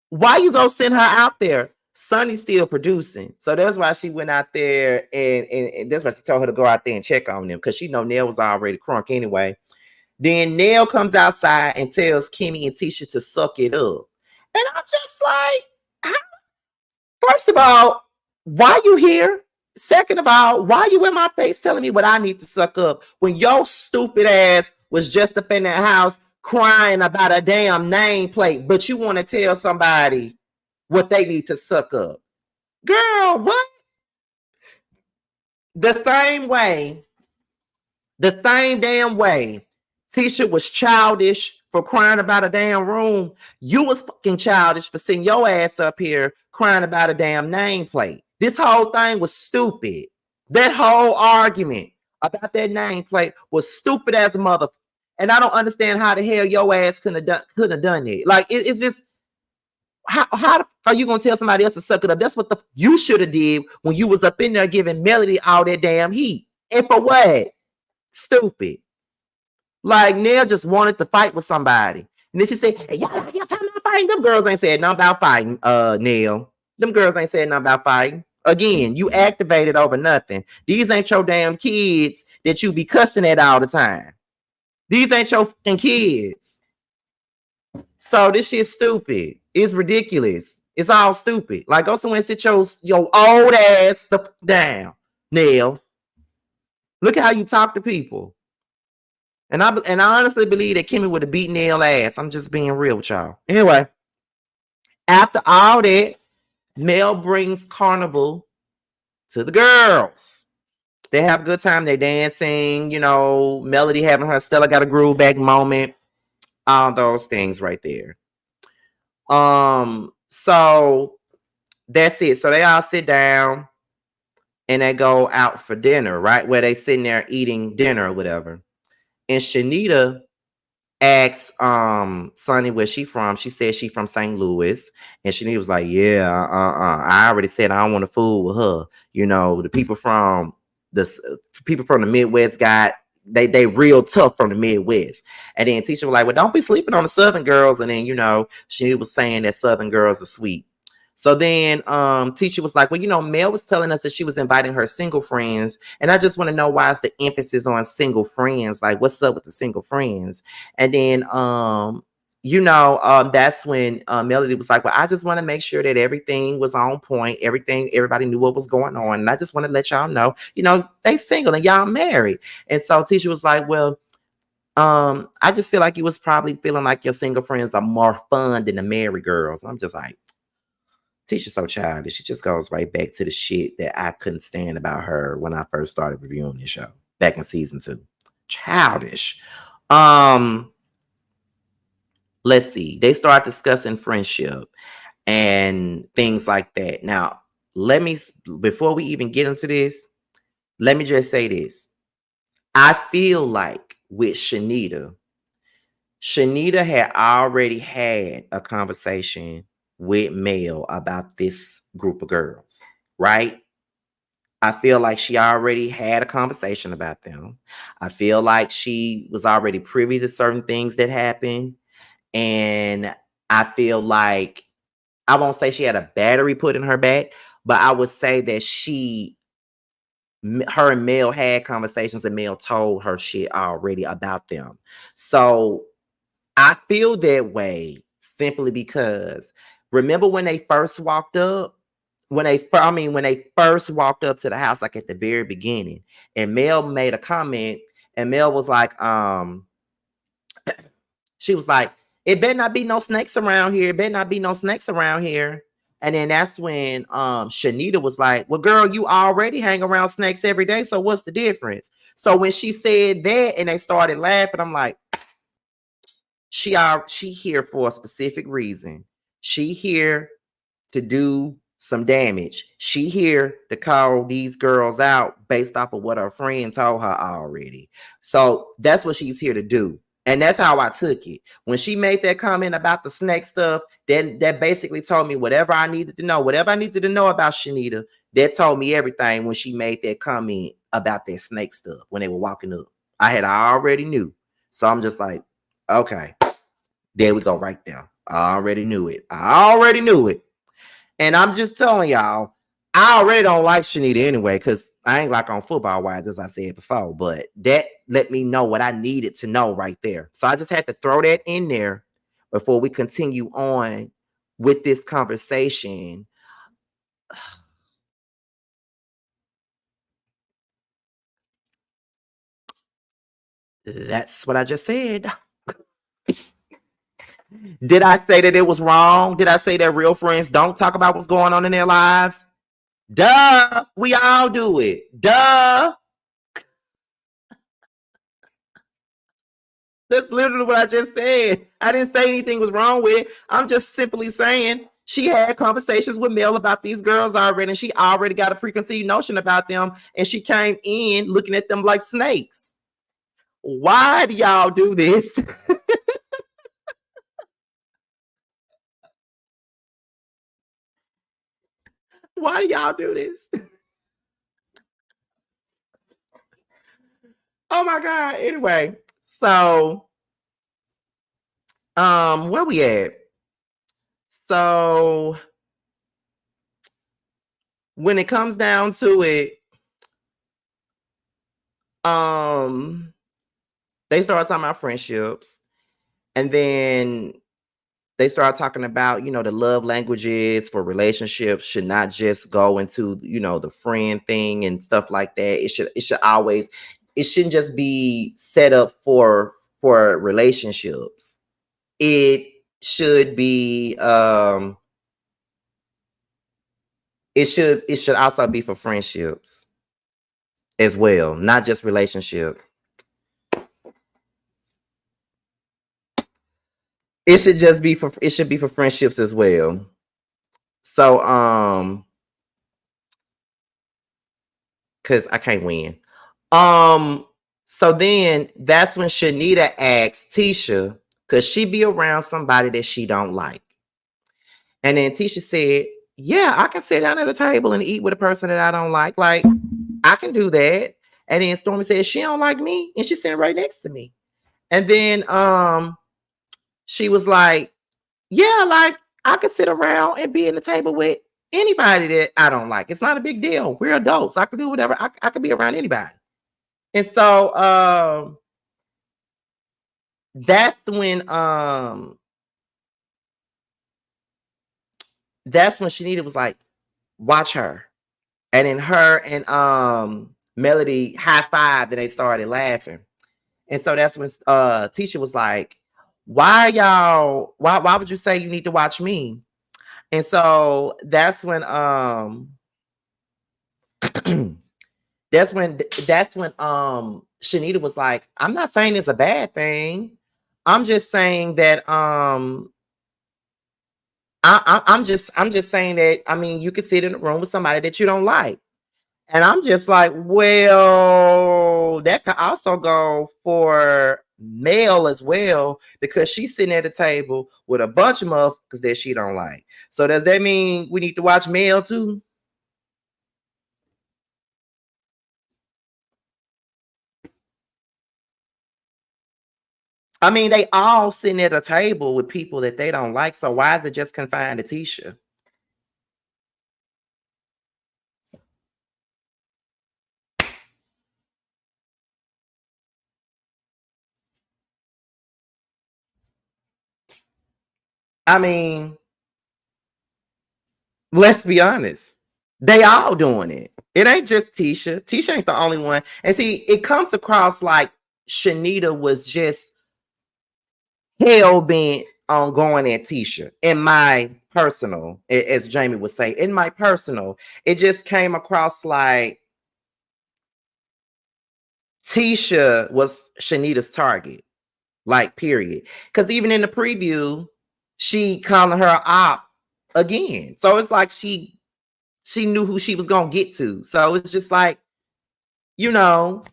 why you go send her out there? Sunny's still producing. So that's why she went out there and that's why she told her to go out there and check on them because she know Nell was already crunk anyway. Then Nell comes outside and tells Kenny and Tisha to suck it up. And I'm just like, first of all, why you here? Second of all, why you in my face telling me what I need to suck up when your stupid ass was just up in that house crying about a damn nameplate, but you want to tell somebody what they need to suck up? Girl, what? The same damn way Tisha was childish for crying about a damn room. You was fucking childish for sitting your ass up here crying about a damn nameplate. This whole thing was stupid. That whole argument about that nameplate was stupid as a mother. And I don't understand how the hell your ass couldn't have done it. Like it's just how are you gonna tell somebody else to suck it up? That's what you should have did when you was up in there giving Melody all that damn heat. And for what? Stupid. Like Nell just wanted to fight with somebody. And then she said, hey, y'all talking about fighting. Them girls ain't said nothing about fighting, Nell. Them girls ain't said nothing about fighting. Again, you activated over nothing. These ain't your damn kids that you be cussing at all the time. These ain't your fucking kids. So this shit's stupid. It's ridiculous. It's all stupid. Like, go somewhere and sit your old ass down, Nell. Look at how you talk to people. And I honestly believe that Kimmy would have beaten Nell ass. I'm just being real with y'all. Anyway, after all that, Mel brings Carnival to the girls. They have a good time. They're dancing, Melody having her Stella got a groove back moment. All those things right there. So that's it. So they all sit down and they go out for dinner, right? Where they sitting there eating dinner or whatever. And Shenita asks Sunny where she from. She said she from St. Louis. And Shenita was like, yeah, I already said I don't want to fool with her. The people from the Midwest they real tough from the Midwest. And then Tisha was like, well, don't be sleeping on the Southern girls. And then, she was saying that Southern girls are sweet. So then Tisha was like, well, Mel was telling us that she was inviting her single friends. And I just want to know why is the emphasis on single friends? Like, what's up with the single friends? And then, that's when Melody was like, well, I just want to make sure that everything was on point. Everybody knew what was going on. And I just want to let y'all know, they single and y'all married. And so Tisha was like, well, I just feel like you was probably feeling like your single friends are more fun than the married girls. I'm just like, Tisha's so childish. She just goes right back to the shit that I couldn't stand about her when I first started reviewing this show back in season 2. Childish. Let's see. They start discussing friendship and things like that. Now, before we even get into this, let me just say this. I feel like with Shenita had already had a conversation with Mel about this group of girls, right? I feel like she already had a conversation about them. I feel like she was already privy to certain things that happened. And I feel like I won't say she had a battery put in her back, but I would say that her and Mel had conversations and Mel told her shit already about them. So I feel that way simply because remember when they first walked up? When they first walked up to the house, like at the very beginning, and Mel made a comment, and Mel was like, she was like, it better not be no snakes around here. It better not be no snakes around here. And then that's when Shenita was like, well, girl, you already hang around snakes every day. So what's the difference? So when she said that and they started laughing, I'm like, she here for a specific reason. She here to do some damage. She here to call these girls out based off of what her friend told her already. So that's what she's here to do. And that's how I took it. When she made that comment about the snake stuff, then that basically told me whatever I needed to know. Whatever I needed to know about Shenita, that told me everything when she made that comment about that snake stuff when they were walking up. I already knew. So I'm just like, okay, there we go right there. I already knew it. I already knew it. And I'm just telling y'all, I already don't like Shenita anyway, because I ain't like on football wise, as I said before. But that let me know what I needed to know right there. So I just had to throw that in there before we continue on with this conversation. That's what I just said. Did I say that it was wrong? Did I say that real friends don't talk about what's going on in their lives? Duh. We all do it. Duh. That's literally what I just said. I didn't say anything was wrong with it. I'm just simply saying she had conversations with Mel about these girls already, and she already got a preconceived notion about them, and she came in looking at them like snakes. Why do y'all do this? Why do y'all do this? Oh my God. Anyway, so where we at? So when it comes down to it, they started talking about friendships, and then they started talking about, the love languages for relationships should not just go into, the friend thing and stuff like that. It shouldn't just be set up for relationships. It should be it should also be for friendships as well, not just relationship. It should be for friendships as well. So because I can't win. So then that's when Shenita asked Tisha, could she be around somebody that she don't like? And then Tisha said, yeah, I can sit down at a table and eat with a person that I don't like. Like, I can do that. And then Stormy said, she don't like me, and she's sitting right next to me. And then she was like, yeah, like I could sit around and be in the table with anybody that I don't like. It's not a big deal. We're adults. I can do whatever. I can be around anybody. And so that's when Shenita was like, watch her. And then her and Melody high five, and they started laughing. And so that's when Tisha was like, why would you say you need to watch me? And so that's when Shenita was like, I'm not saying it's a bad thing. I'm just saying that I'm just saying that, I mean, you could sit in a room with somebody that you don't like. And I'm just like, well, that could also go for Mel as well, because she's sitting at a table with a bunch of motherfuckers that she don't like. So does that mean we need to watch Mel too? I mean, they all sitting at a table with people that they don't like. So why is it just confined to Tisha? I mean, let's be honest. They all doing it. It ain't just Tisha. Tisha ain't the only one. And see, it comes across like Shenita was just hell bent on going at Tisha. In my personal, as Jamie would say, in my personal, it just came across like Tisha was Shanita's target, like period. Because even in the preview, she calling her op again. So it's like she knew who she was gonna get to. So it's just like, you know.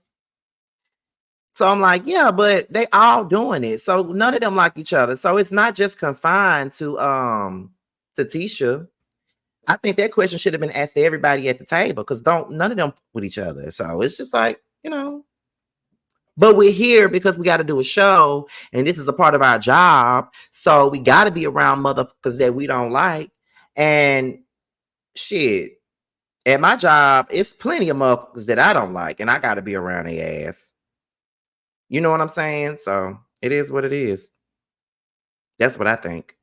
So I'm like, yeah, but they all doing it. So none of them like each other. So it's not just confined to Tisha. I think that question should have been asked to everybody at the table because don't none of them with each other. So it's just like, but we're here because we got to do a show, and this is a part of our job. So we got to be around motherfuckers that we don't like. And shit, at my job, it's plenty of motherfuckers that I don't like, and I got to be around their ass. You know what I'm saying? So it is what it is. That's what I think.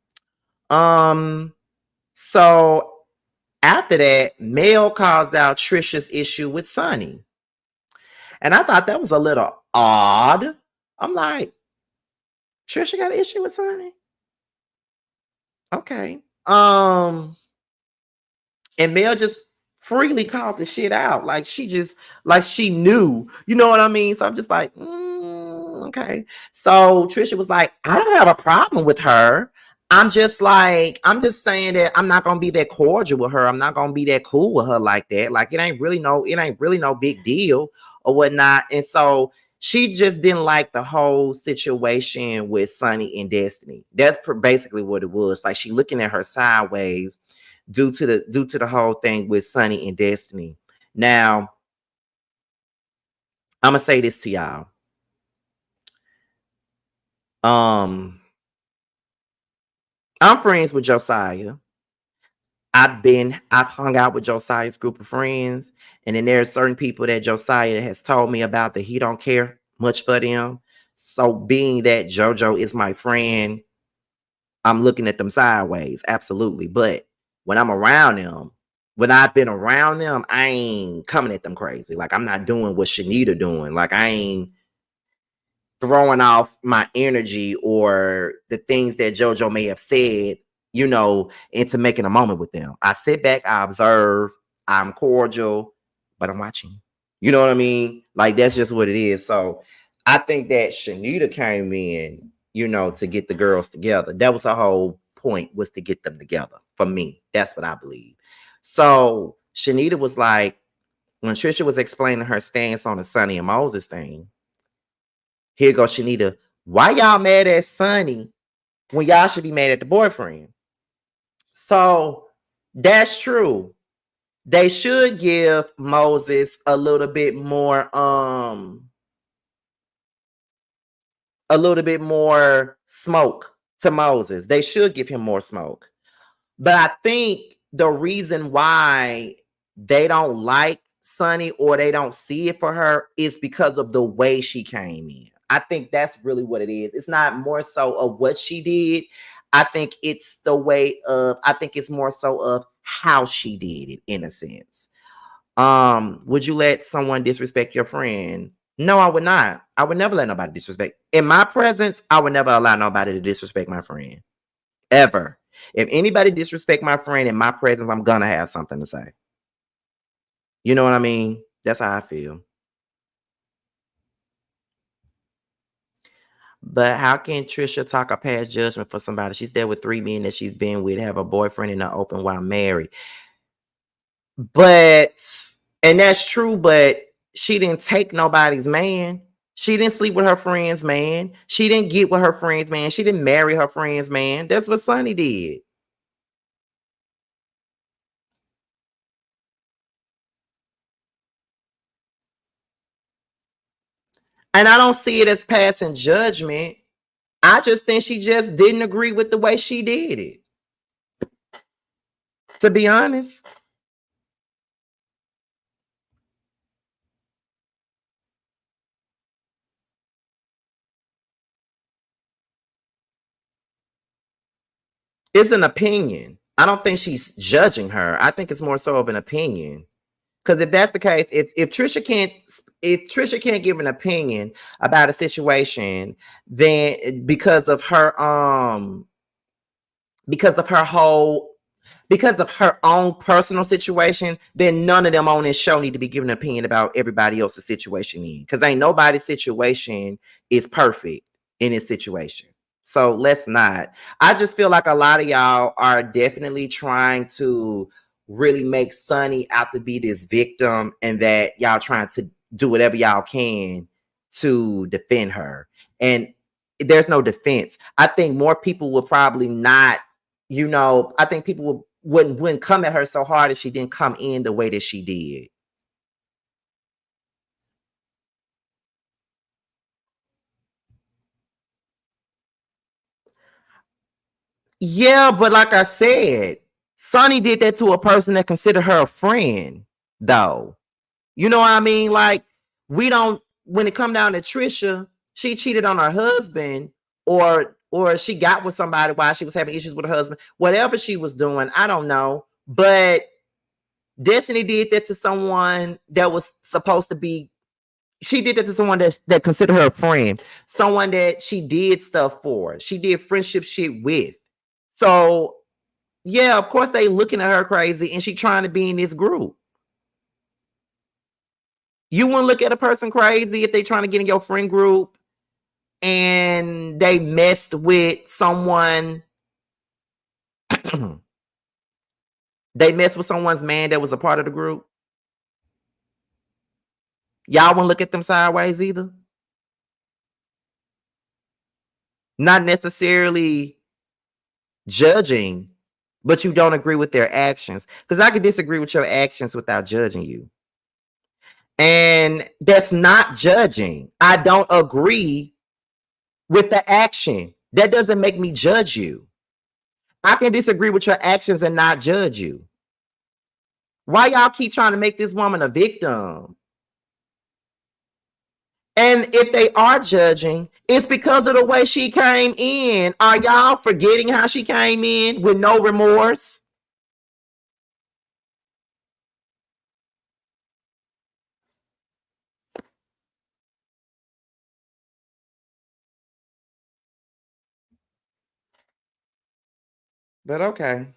Um, so after that, Mel calls out Trisha's issue with Sunny. And I thought that was a little odd. I'm like, Trisha got an issue with Sunny? Okay. And Mel just freely called the shit out. Like she knew. You know what I mean? So I'm just like, okay. So Trisha was like, I don't have a problem with her. I'm just saying that I'm not gonna be that cordial with her. I'm not gonna be that cool with her like that. Like it ain't really no big deal or whatnot. And so she just didn't like the whole situation with Sunny and Destiny. That's basically what it was. Like she looking at her sideways due to the whole thing with Sunny and Destiny. Now, I'm gonna say this to y'all. I'm friends with Josiah. I've hung out with Josiah's group of friends, and then there are certain people that Josiah has told me about that he don't care much for them. So being that JoJo is my friend, I'm looking at them sideways, absolutely. But when I'm around them, when I've been around them, I ain't coming at them crazy. Like I'm not doing what Shenita doing. Like I ain't throwing off my energy or the things that JoJo may have said, into making a moment with them. I sit back, I observe, I'm cordial, but I'm watching. You know what I mean? Like that's just what it is. So I think that Shenita came in, to get the girls together. That was her whole point, was to get them together. For me, that's what I believe. So Shenita was like, when Trisha was explaining her stance on the Sunny and Moses thing, here goes Shenita. Why y'all mad at Sunny when y'all should be mad at the boyfriend? So that's true. They should give Moses a little bit more smoke to Moses. They should give him more smoke. But I think the reason why they don't like Sunny or they don't see it for her is because of the way she came in. I think that's really what it is. It's not more so of what she did. I think it's I think it's more so of how she did it in a sense. Would you let someone disrespect your friend? No, I would not. I would never let nobody disrespect. In my presence, I would never allow nobody to disrespect my friend. Ever. If anybody disrespect my friend in my presence, I'm gonna have something to say. You know what I mean? That's how I feel. But how can Trisha talk a past judgment for somebody? She's there with 3 men that she's been with, have a boyfriend in the open while married. But, and that's true, but she didn't take nobody's man. She didn't sleep with her friend's man. She didn't get with her friend's man. She didn't marry her friend's man. That's what Sunny did. And I don't see it as passing judgment. I just think she just didn't agree with the way she did it. To be honest. It's an opinion. I don't think she's judging her. I think it's more so of an opinion. Because if that's the case, if Trisha can't give an opinion about a situation, then because of her whole because of her own personal situation, then none of them on this show need to be giving an opinion about everybody else's situation in. Because ain't nobody's situation is perfect in this situation. So let's not. I just feel like a lot of y'all are definitely trying to really make Sunny out to be this victim, and that y'all trying to do whatever y'all can to defend her. And there's no defense. I think more people will probably not, I think people wouldn't come at her so hard if she didn't come in the way that she did. Yeah, but like I said, Sunny did that to a person that considered her a friend, though. You know what I mean? Like, we don't, when it come down to Trisha, she cheated on her husband, or she got with somebody while she was having issues with her husband. Whatever she was doing, I don't know. But Destiny did that to someone that was supposed to be, she did that to someone that considered her a friend, someone that she did stuff for, she did friendship shit with. So yeah, of course they looking at her crazy, and she trying to be in this group. You wouldn't look at a person crazy if they trying to get in your friend group and they messed with someone. They messed with someone's man that was a part of the group. Y'all wouldn't look at them sideways either. Not necessarily judging, but you don't agree with their actions. Because I could disagree with your actions without judging you. And that's not judging. I don't agree with the action. That doesn't make me judge you. I can disagree with your actions and not judge you. Why y'all keep trying to make this woman a victim? And if they are judging, it's because of the way she came in. Are y'all forgetting how she came in with no remorse? But okay.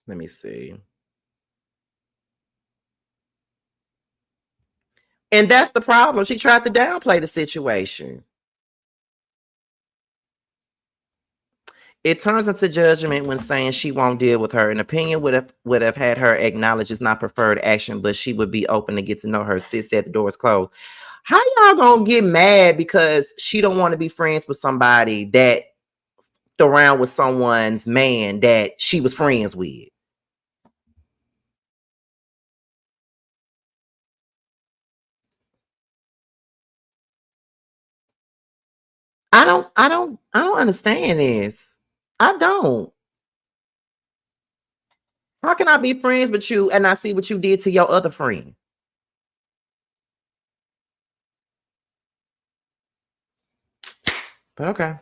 Let me see. And that's the problem. She tried to downplay the situation. It turns into judgment when saying she won't deal with her. An opinion would have had her acknowledge it's not preferred action, but she would be open to get to know her. Sis said the door is closed. How y'all gonna get mad because she don't want to be friends with somebody that around with someone's man that she was friends with? I don't understand this. I don't. How can I be friends with you and I see what you did to your other friend? But okay.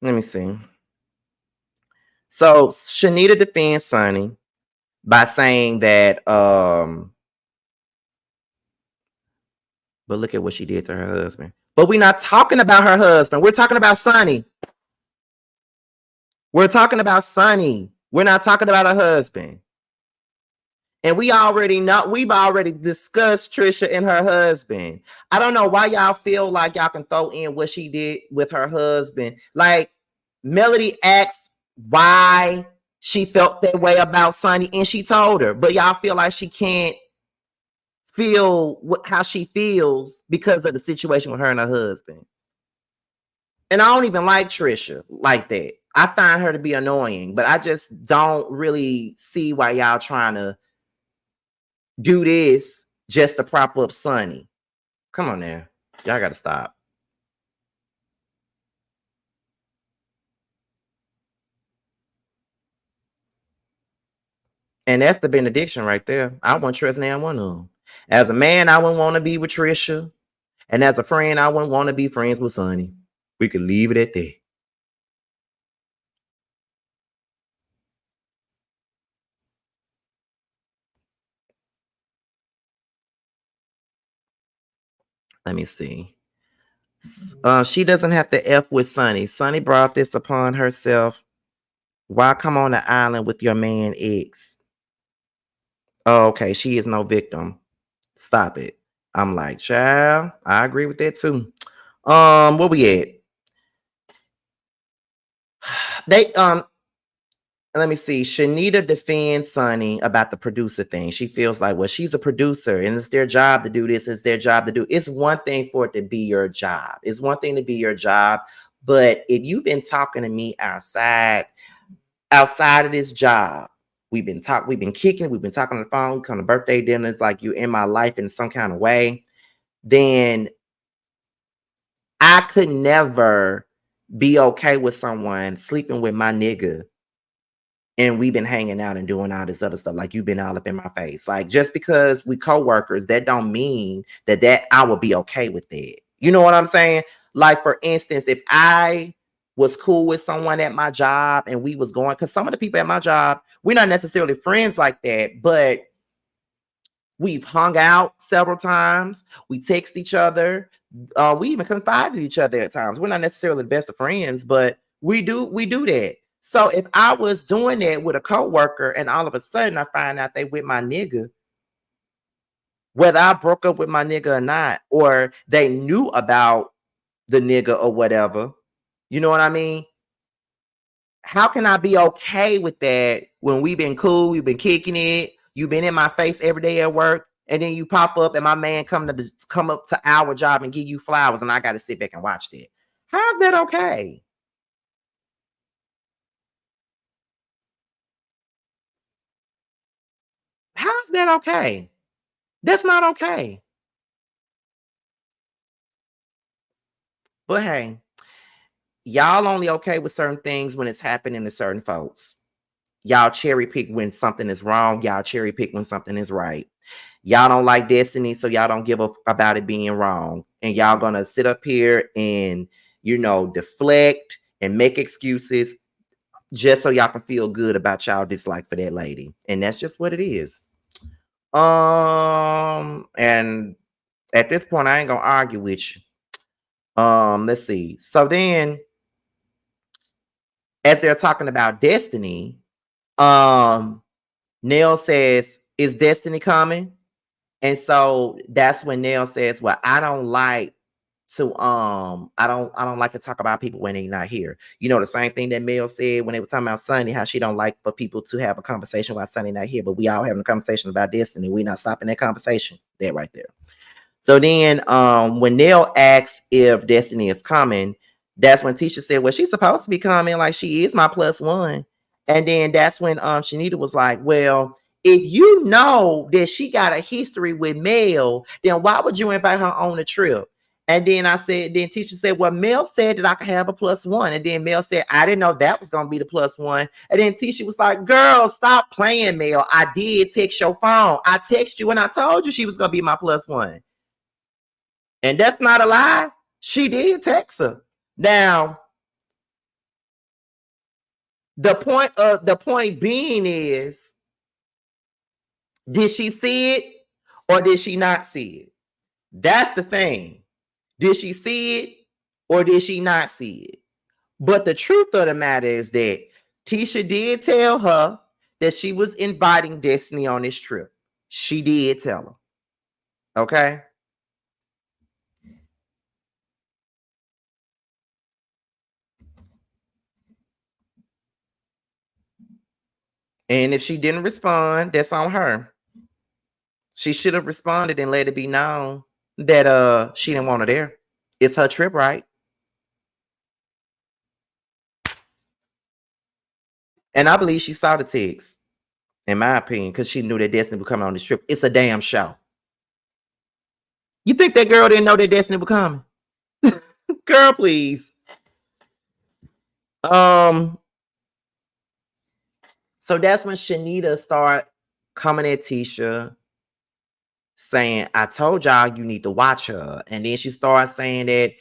Let me see. So Shenita defends Sunny by saying that but look at what she did to her husband. But we're not talking about her husband. We're talking about Sunny. We're talking about Sunny. We're not talking about her husband. And we've already discussed Trisha and her husband. I don't know why y'all feel like y'all can throw in what she did with her husband. Like, Melody asked why she felt that way about Sunny, and she told her, but y'all feel like she can't feel how she feels because of the situation with her and her husband. And I don't even like Trisha like that. I find her to be annoying, but I just don't really see why y'all trying to do this just to prop up Sunny. Come on now. Y'all got to stop. And that's the benediction right there. I wouldn't trust now one of them. As a man, I wouldn't want to be with Trisha. And as a friend, I wouldn't want to be friends with Sunny. We could leave it at that. Let me see. She doesn't have to F with Sunny. Sunny brought this upon herself. Why come on the island with your man X? Oh, okay. She is no victim. Stop it. I'm like, child, I agree with that too. Where we at? They let me see. Shenita defends Sunny about the producer thing. She feels like, well, she's a producer and it's their job to do this. It's their job to do. It's one thing for it to be your job. It's one thing to be your job. But if you've been talking to me outside of this job, we've been kicking, we've been talking on the phone, come to birthday dinners, like you in my life in some kind of way, then I could never be okay with someone sleeping with my nigga and we've been hanging out and doing all this other stuff. Like, you've been all up in my face. Like, just because we co-workers, that don't mean that I will be okay with that. You know what I'm saying? Like, for instance, if I was cool with someone at my job and we was going, because some of the people at my job, we're not necessarily friends like that, but we've hung out several times. We text each other. We even confide in each other at times. We're not necessarily the best of friends, but we do that. So if I was doing that with a coworker and all of a sudden I find out they with my nigga, whether I broke up with my nigga or not, or they knew about the nigga or whatever, you know what I mean? How can I be okay with that when we've been cool, we've been kicking it, you've been in my face every day at work, and then you pop up and my man come up to our job and give you flowers and I got to sit back and watch that? How's that okay? How's that okay? That's not okay. But hey, y'all only okay with certain things when it's happening to certain folks. Y'all cherry pick when something is wrong. Y'all cherry pick when something is right. Y'all don't like Destiny, so y'all don't give a about it being wrong. And y'all gonna sit up here and, deflect and make excuses just so y'all can feel good about y'all dislike for that lady. And that's just what it is. And at this point, I ain't gonna argue with you. Let's see. So then, as they're talking about Destiny, Nell says, "Is Destiny coming?" And so that's when Nell says, "Well, I don't like to talk about people when they're not here." You know, the same thing that Mel said when they were talking about Sunny, how she don't like for people to have a conversation while Sunny not here, but we all having a conversation about Destiny. We're not stopping that conversation. That right there. So then when Nell asks if Destiny is coming, that's when Tisha said, well, she's supposed to be coming, like she is my plus one. And then that's when Shenita was like, well, if you know that she got a history with Mel, then why would you invite her on a trip? And then then Tisha said, well, Mel said that I could have a plus one. And then Mel said, I didn't know that was going to be the plus one. And then Tisha was like, girl, stop playing, Mel. I did text your phone. I text you and I told you she was going to be my plus one. And that's not a lie. She did text her. Now, the point being is, did she see it or did she not see it? That's the thing. Did she see it or did she not see it? But the truth of the matter is that Tisha did tell her that she was inviting Destiny on this trip. She did tell him. Okay. And if she didn't respond, that's on her. She should have responded and let it be known that she didn't want her there. It's her trip, right? And I believe she saw the text, in my opinion, because she knew that Destiny was coming on this trip. It's a damn show. You think that girl didn't know that Destiny was coming? Girl, please. So that's when Shenita started coming at Tisha, saying, I told y'all you need to watch her. And then she started saying that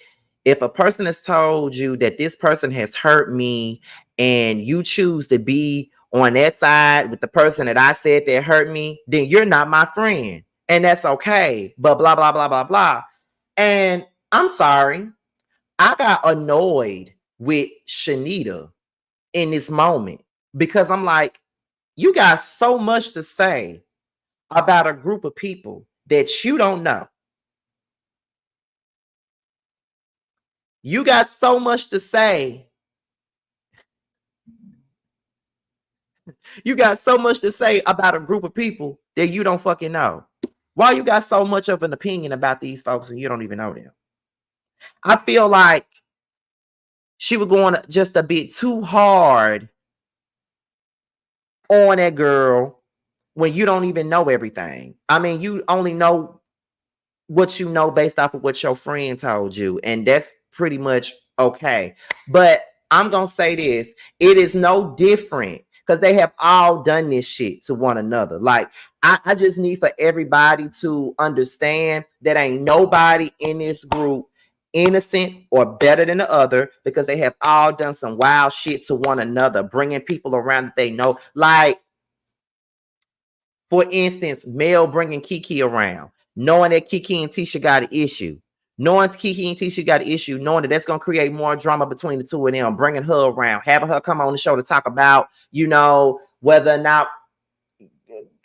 if a person has told you that this person has hurt me and you choose to be on that side with the person that I said that hurt me, then you're not my friend. And that's okay. But blah, blah, blah, blah, blah. And I'm sorry. I got annoyed with Shenita in this moment because I'm like, you got so much to say about a group of people that you don't know. You got so much to say. You got so much to say about a group of people that you don't fucking know. Why you got so much of an opinion about these folks and you don't even know them? I feel like she was going just a bit too hard on that girl when you don't even know everything. I mean, you only know what you know based off of what your friend told you, and that's pretty much okay. But I'm gonna say this: it is no different because they have all done this shit to one another. Like, I just need for everybody to understand that ain't nobody in this group innocent or better than the other, because they have all done some wild shit to one another, bringing people around that they know. Like, for instance, Mel bringing Kiki around, knowing that Kiki and Tisha got an issue, knowing Kiki and Tisha got an issue, knowing that that's going to create more drama between the two of them, bringing her around, having her come on the show to talk about, whether or not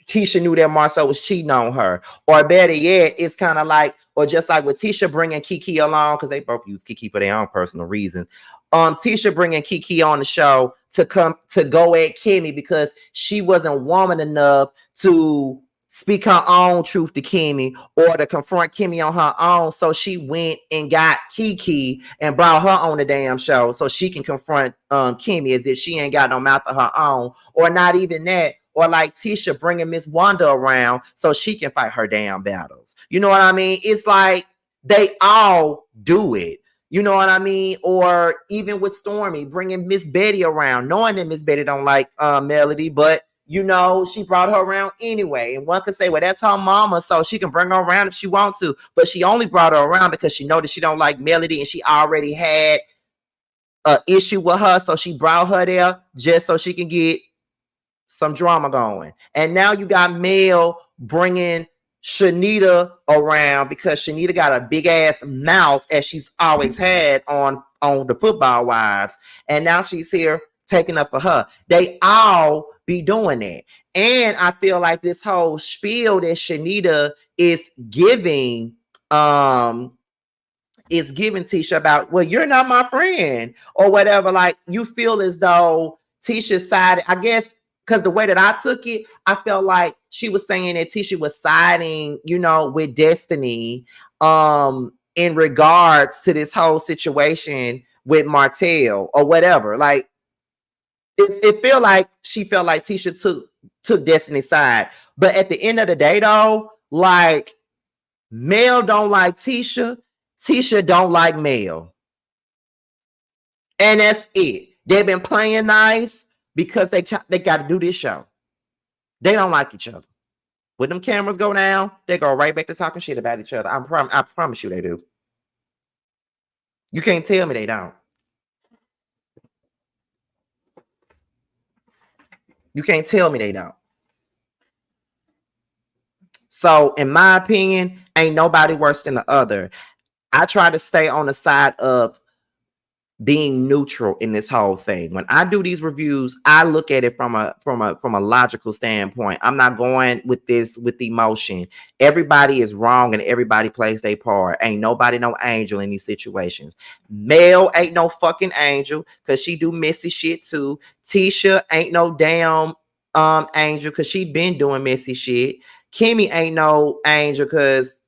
Tisha knew that Marcel was cheating on her. Or better yet, it's kind of like, or just like with Tisha bringing Kiki along, because they both use Kiki for their own personal reasons. Tisha bringing Kiki on the show to come to go at Kimmy because she wasn't woman enough to speak her own truth to Kimmy or to confront Kimmy on her own. So she went and got Kiki and brought her on the damn show so she can confront Kimmy as if she ain't got no mouth of her own. Or not even that. Or like Tisha bringing Miss Wanda around so she can fight her damn battles. You know what I mean? It's like they all do it. You know what I mean? Or even with Stormy bringing Miss Betty around, knowing that Miss Betty don't like Melody, but she brought her around anyway. And one could say, well, that's her mama, so she can bring her around if she wants to. But she only brought her around because she know that she don't like Melody and she already had an issue with her. So she brought her there just so she can get some drama going. And now you got Mel bringing Shenita around because Shenita got a big ass mouth as she's always had on the Football Wives. And now she's here taking up for her. They all be doing that. And I feel like this whole spiel that Shenita is giving Tisha about, well, you're not my friend or whatever. Like, you feel as though Tisha sided, I guess, because the way that I took it, I felt like she was saying that Tisha was siding, with Destiny in regards to this whole situation with Martell or whatever. Like, it felt like she felt like Tisha took Destiny's side. But at the end of the day, though, like, Mel don't like Tisha. Tisha don't like Mel. And that's it. They've been playing nice because they got to do this show. They don't like each other. When them cameras go down, they go right back to talking shit about each other. I promise you they do. You can't tell me they don't. You can't tell me they don't. So, in my opinion, ain't nobody worse than the other. I try to stay on the side of being neutral in this whole thing. When I do these reviews, I look at it from a logical standpoint. I'm not going with emotion. Everybody is wrong and everybody plays their part. Ain't nobody no angel in these situations. Mel ain't no fucking angel because she do messy shit too. Tisha ain't no damn angel because she been doing messy shit. Kimmy ain't no angel because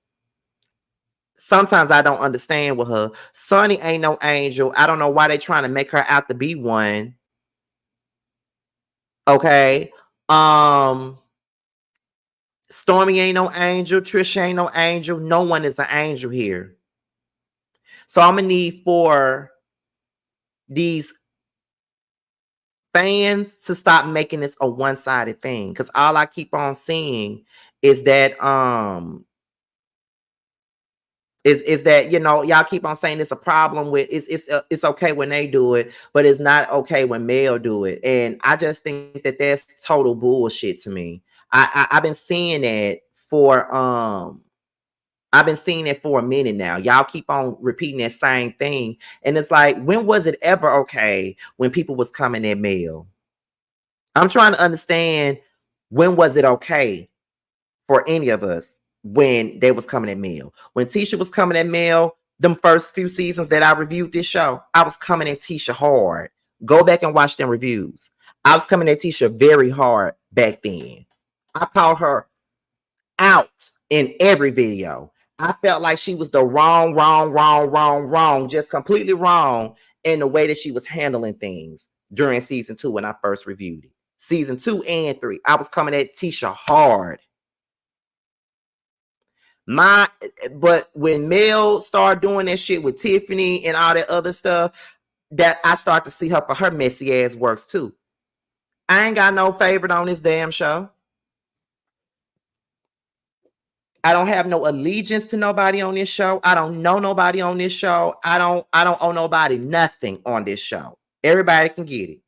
sometimes I don't understand with her. Sunny ain't no angel. I don't know why they trying to make her out to be one. Okay. Stormy ain't no angel. Trisha ain't no angel. No one is an angel here. So I'm gonna need for these fans to stop making this a one-sided thing. Because all I keep on seeing is that is that, you know, y'all keep on saying it's a problem with it's okay when they do it, but it's not okay when male do it. And I just think that that's total bullshit to me. I've been seeing it for I've been seeing it for a minute now. Y'all keep on repeating that same thing. And it's like, when was it ever okay when people was coming at male? I'm trying to understand, when was it okay for any of us when they was coming at Mel? When Tisha was coming at Mel, them first few seasons that I reviewed this show, I was coming at Tisha hard. Go back and watch them reviews. I was coming at Tisha very hard back then. I called her out in every video. I felt like she was the wrong, just completely wrong in the way that she was handling things during season 2 when I first reviewed it. Season 2 and 3, I was coming at Tisha hard. But when Mel started doing that shit with Tiffany and all that other stuff, that I start to see her for her messy ass works too. I ain't got no favorite on this damn show. I don't have no allegiance to nobody on this show. I don't know nobody on this show. I don't owe nobody nothing on this show. Everybody can get it.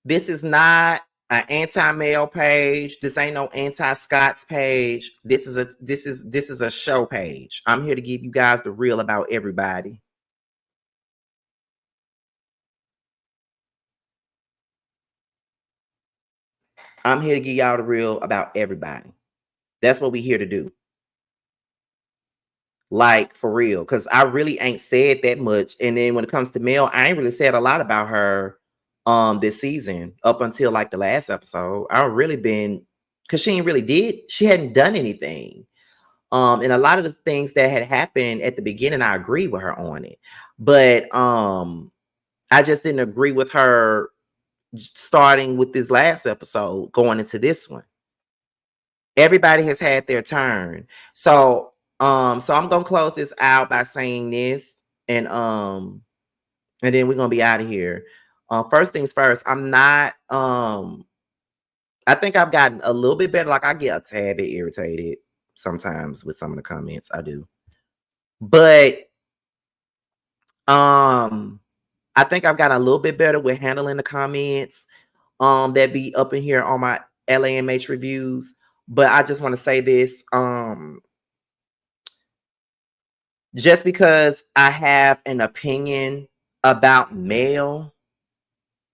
This is not an anti-male page. This ain't no anti-Scott's page. This is a show page. I'm here to give you guys the real about everybody. I'm here to give y'all the real about everybody. That's what we here to do. Like, for real. Because I really ain't said that much. And then when it comes to Mel, I ain't really said a lot about her this season up until like the last episode. I really been, because she hadn't done anything. And a lot of the things that had happened at the beginning, I agree with her on it. But I just didn't agree with her starting with this last episode going into this one. Everybody has had their turn. So I'm gonna close this out by saying this, and then we're gonna be out of here. First things first, I'm not I think I've gotten a little bit better. Like, I get a tad bit irritated sometimes with some of the comments. I do. But I think I've gotten a little bit better with handling the comments that be up in here on my LAMH reviews. But I just want to say this. Just because I have an opinion about Mel,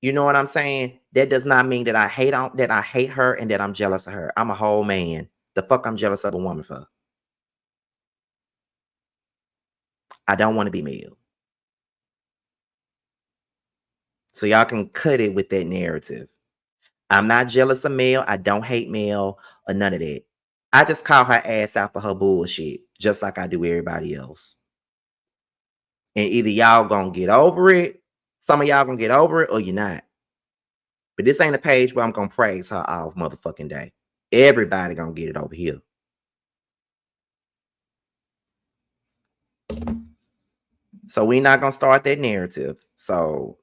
you know what I'm saying? That does not mean that I hate her and that I'm jealous of her. I'm a whole man. The fuck I'm jealous of a woman for? I don't want to be Mel. So y'all can cut it with that narrative. I'm not jealous of Mel. I don't hate Mel or none of that. I just call her ass out for her bullshit, just like I do everybody else. And either y'all gonna get over it, some of y'all gonna get over it, or you're not. But this ain't a page where I'm gonna praise her all motherfucking day. Everybody gonna get it over here. So we're not gonna start that narrative. So,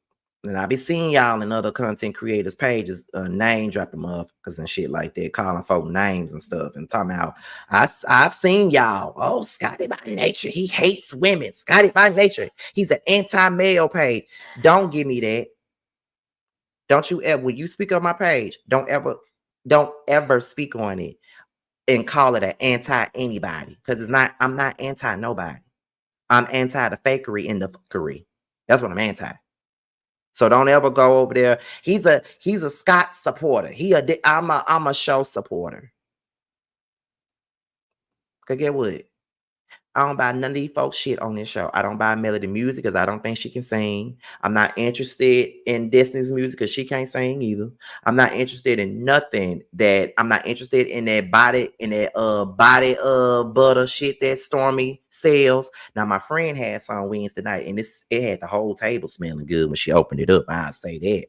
and I be seeing y'all in other content creators' pages, name dropping motherfuckers and shit like that, calling folk names and stuff, and talking about I've seen y'all. Oh, Scotty by nature, he hates women. Scotty by nature, he's an anti-male page. Don't give me that. Don't you ever, when you speak on my page, don't ever speak on it. and call it an anti-anybody, because I'm not anti-nobody. I'm anti the fakery and the fuckery. That's what I'm anti. So don't ever go over there. He's a Scott supporter. I'm a show supporter. Cause get what? I don't buy none of these folks shit on this show. I don't buy Melody music because I don't think she can sing. I'm not interested in Destiny's music because she can't sing either. I'm not interested in nothing I'm not interested in that body butter shit that Stormy sells. Now my friend had some Wednesday night and it had the whole table smelling good when she opened it up. I'll say that.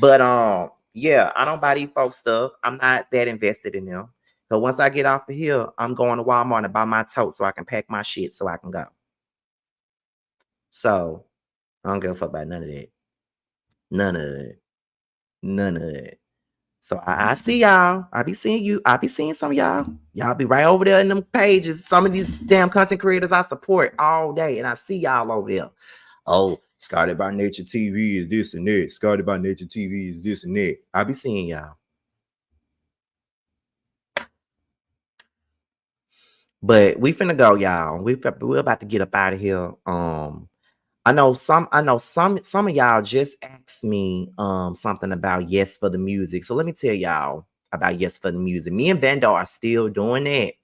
But yeah, I don't buy these folks stuff. I'm not that invested in them. So once I get off of here, I'm going to Walmart and buy my tote so I can pack my shit so I can go. So I don't give a fuck about none of that. None of it. None of it. So I see y'all. I be seeing you. I be seeing some of y'all. Y'all be right over there in them pages. Some of these damn content creators I support all day. And I see y'all over there. Oh, Scotty by Nature TV is this and that. Scotty by Nature TV is this and that. I be seeing y'all. But we finna go, y'all. We're about to get up out of here. I know some of y'all just asked me something about Yes for the Music. So let me tell y'all about Yes for the Music. Me and Bando are still doing that.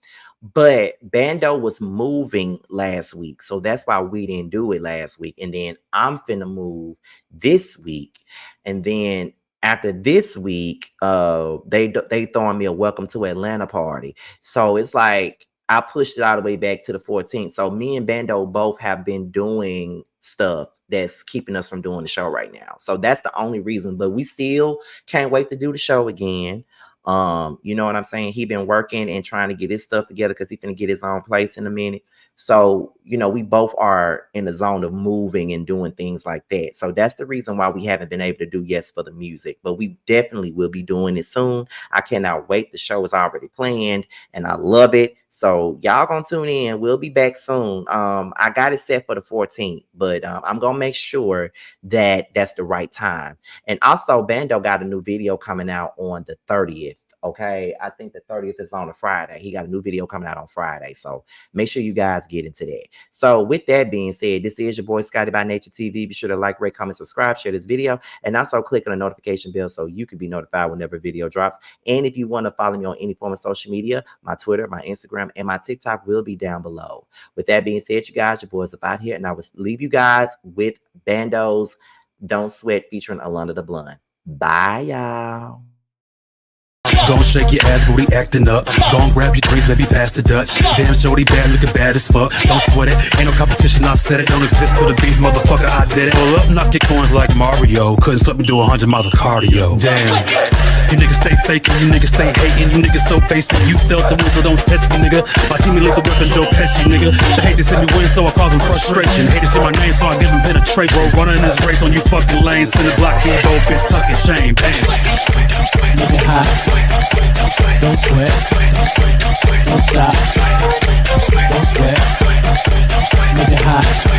But Bando was moving last week. So that's why we didn't do it last week. And then I'm finna move this week. And then after this week, they throwing me a welcome to Atlanta party. So it's like I pushed it all the way back to the 14th. So me and Bando both have been doing stuff that's keeping us from doing the show right now. So that's the only reason. But we still can't wait to do the show again. You know what I'm saying? He been working and trying to get his stuff together because he's gonna get his own place in a minute. So, you know, we both are in the zone of moving and doing things like that. So that's the reason why we haven't been able to do Yes for the Music, but we definitely will be doing it soon. I cannot wait. The show is already planned and I love it. So y'all gonna tune in. We'll be back soon. I got it set for the 14th, but I'm gonna make sure that that's the right time. And also Bando got a new video coming out on the 30th. Okay, I think the 30th is on a Friday. He got a new video coming out on Friday. So make sure you guys get into that. So with that being said, this is your boy Scotty by Nature TV. Be sure to like, rate, comment, subscribe, share this video, and also click on the notification bell so you can be notified whenever a video drops. And if you want to follow me on any form of social media, my Twitter, my Instagram, and my TikTok will be down below. With that being said, you guys, your boys up out here, and I will leave you guys with Bando's Don't Sweat featuring Alana the Blonde. Bye, y'all. Don't shake your ass, booty acting up. Don't grab your drinks, baby, pass the Dutch. Damn, shorty bad, looking bad as fuck. Don't sweat it, ain't no competition, I said it. Don't exist for the beef, motherfucker, I did it. Pull up, knock your corns like Mario. Couldn't stop me do 100 miles of cardio. Damn. You niggas stay faking, you niggas stay hating, you niggas so basic. You felt the win, so don't test me, nigga. Like me lethal weapon, Joe Pesci, nigga. They hate to see me win, so I cause them frustration. Haters see my name, so I give them penetration. Bro, running this race on you fucking lanes. Spin the block, Debo, bitch, sucking chain. Bang. Nigga hot. Don't sweat. Don't stop. Don't sweat. Nigga hot.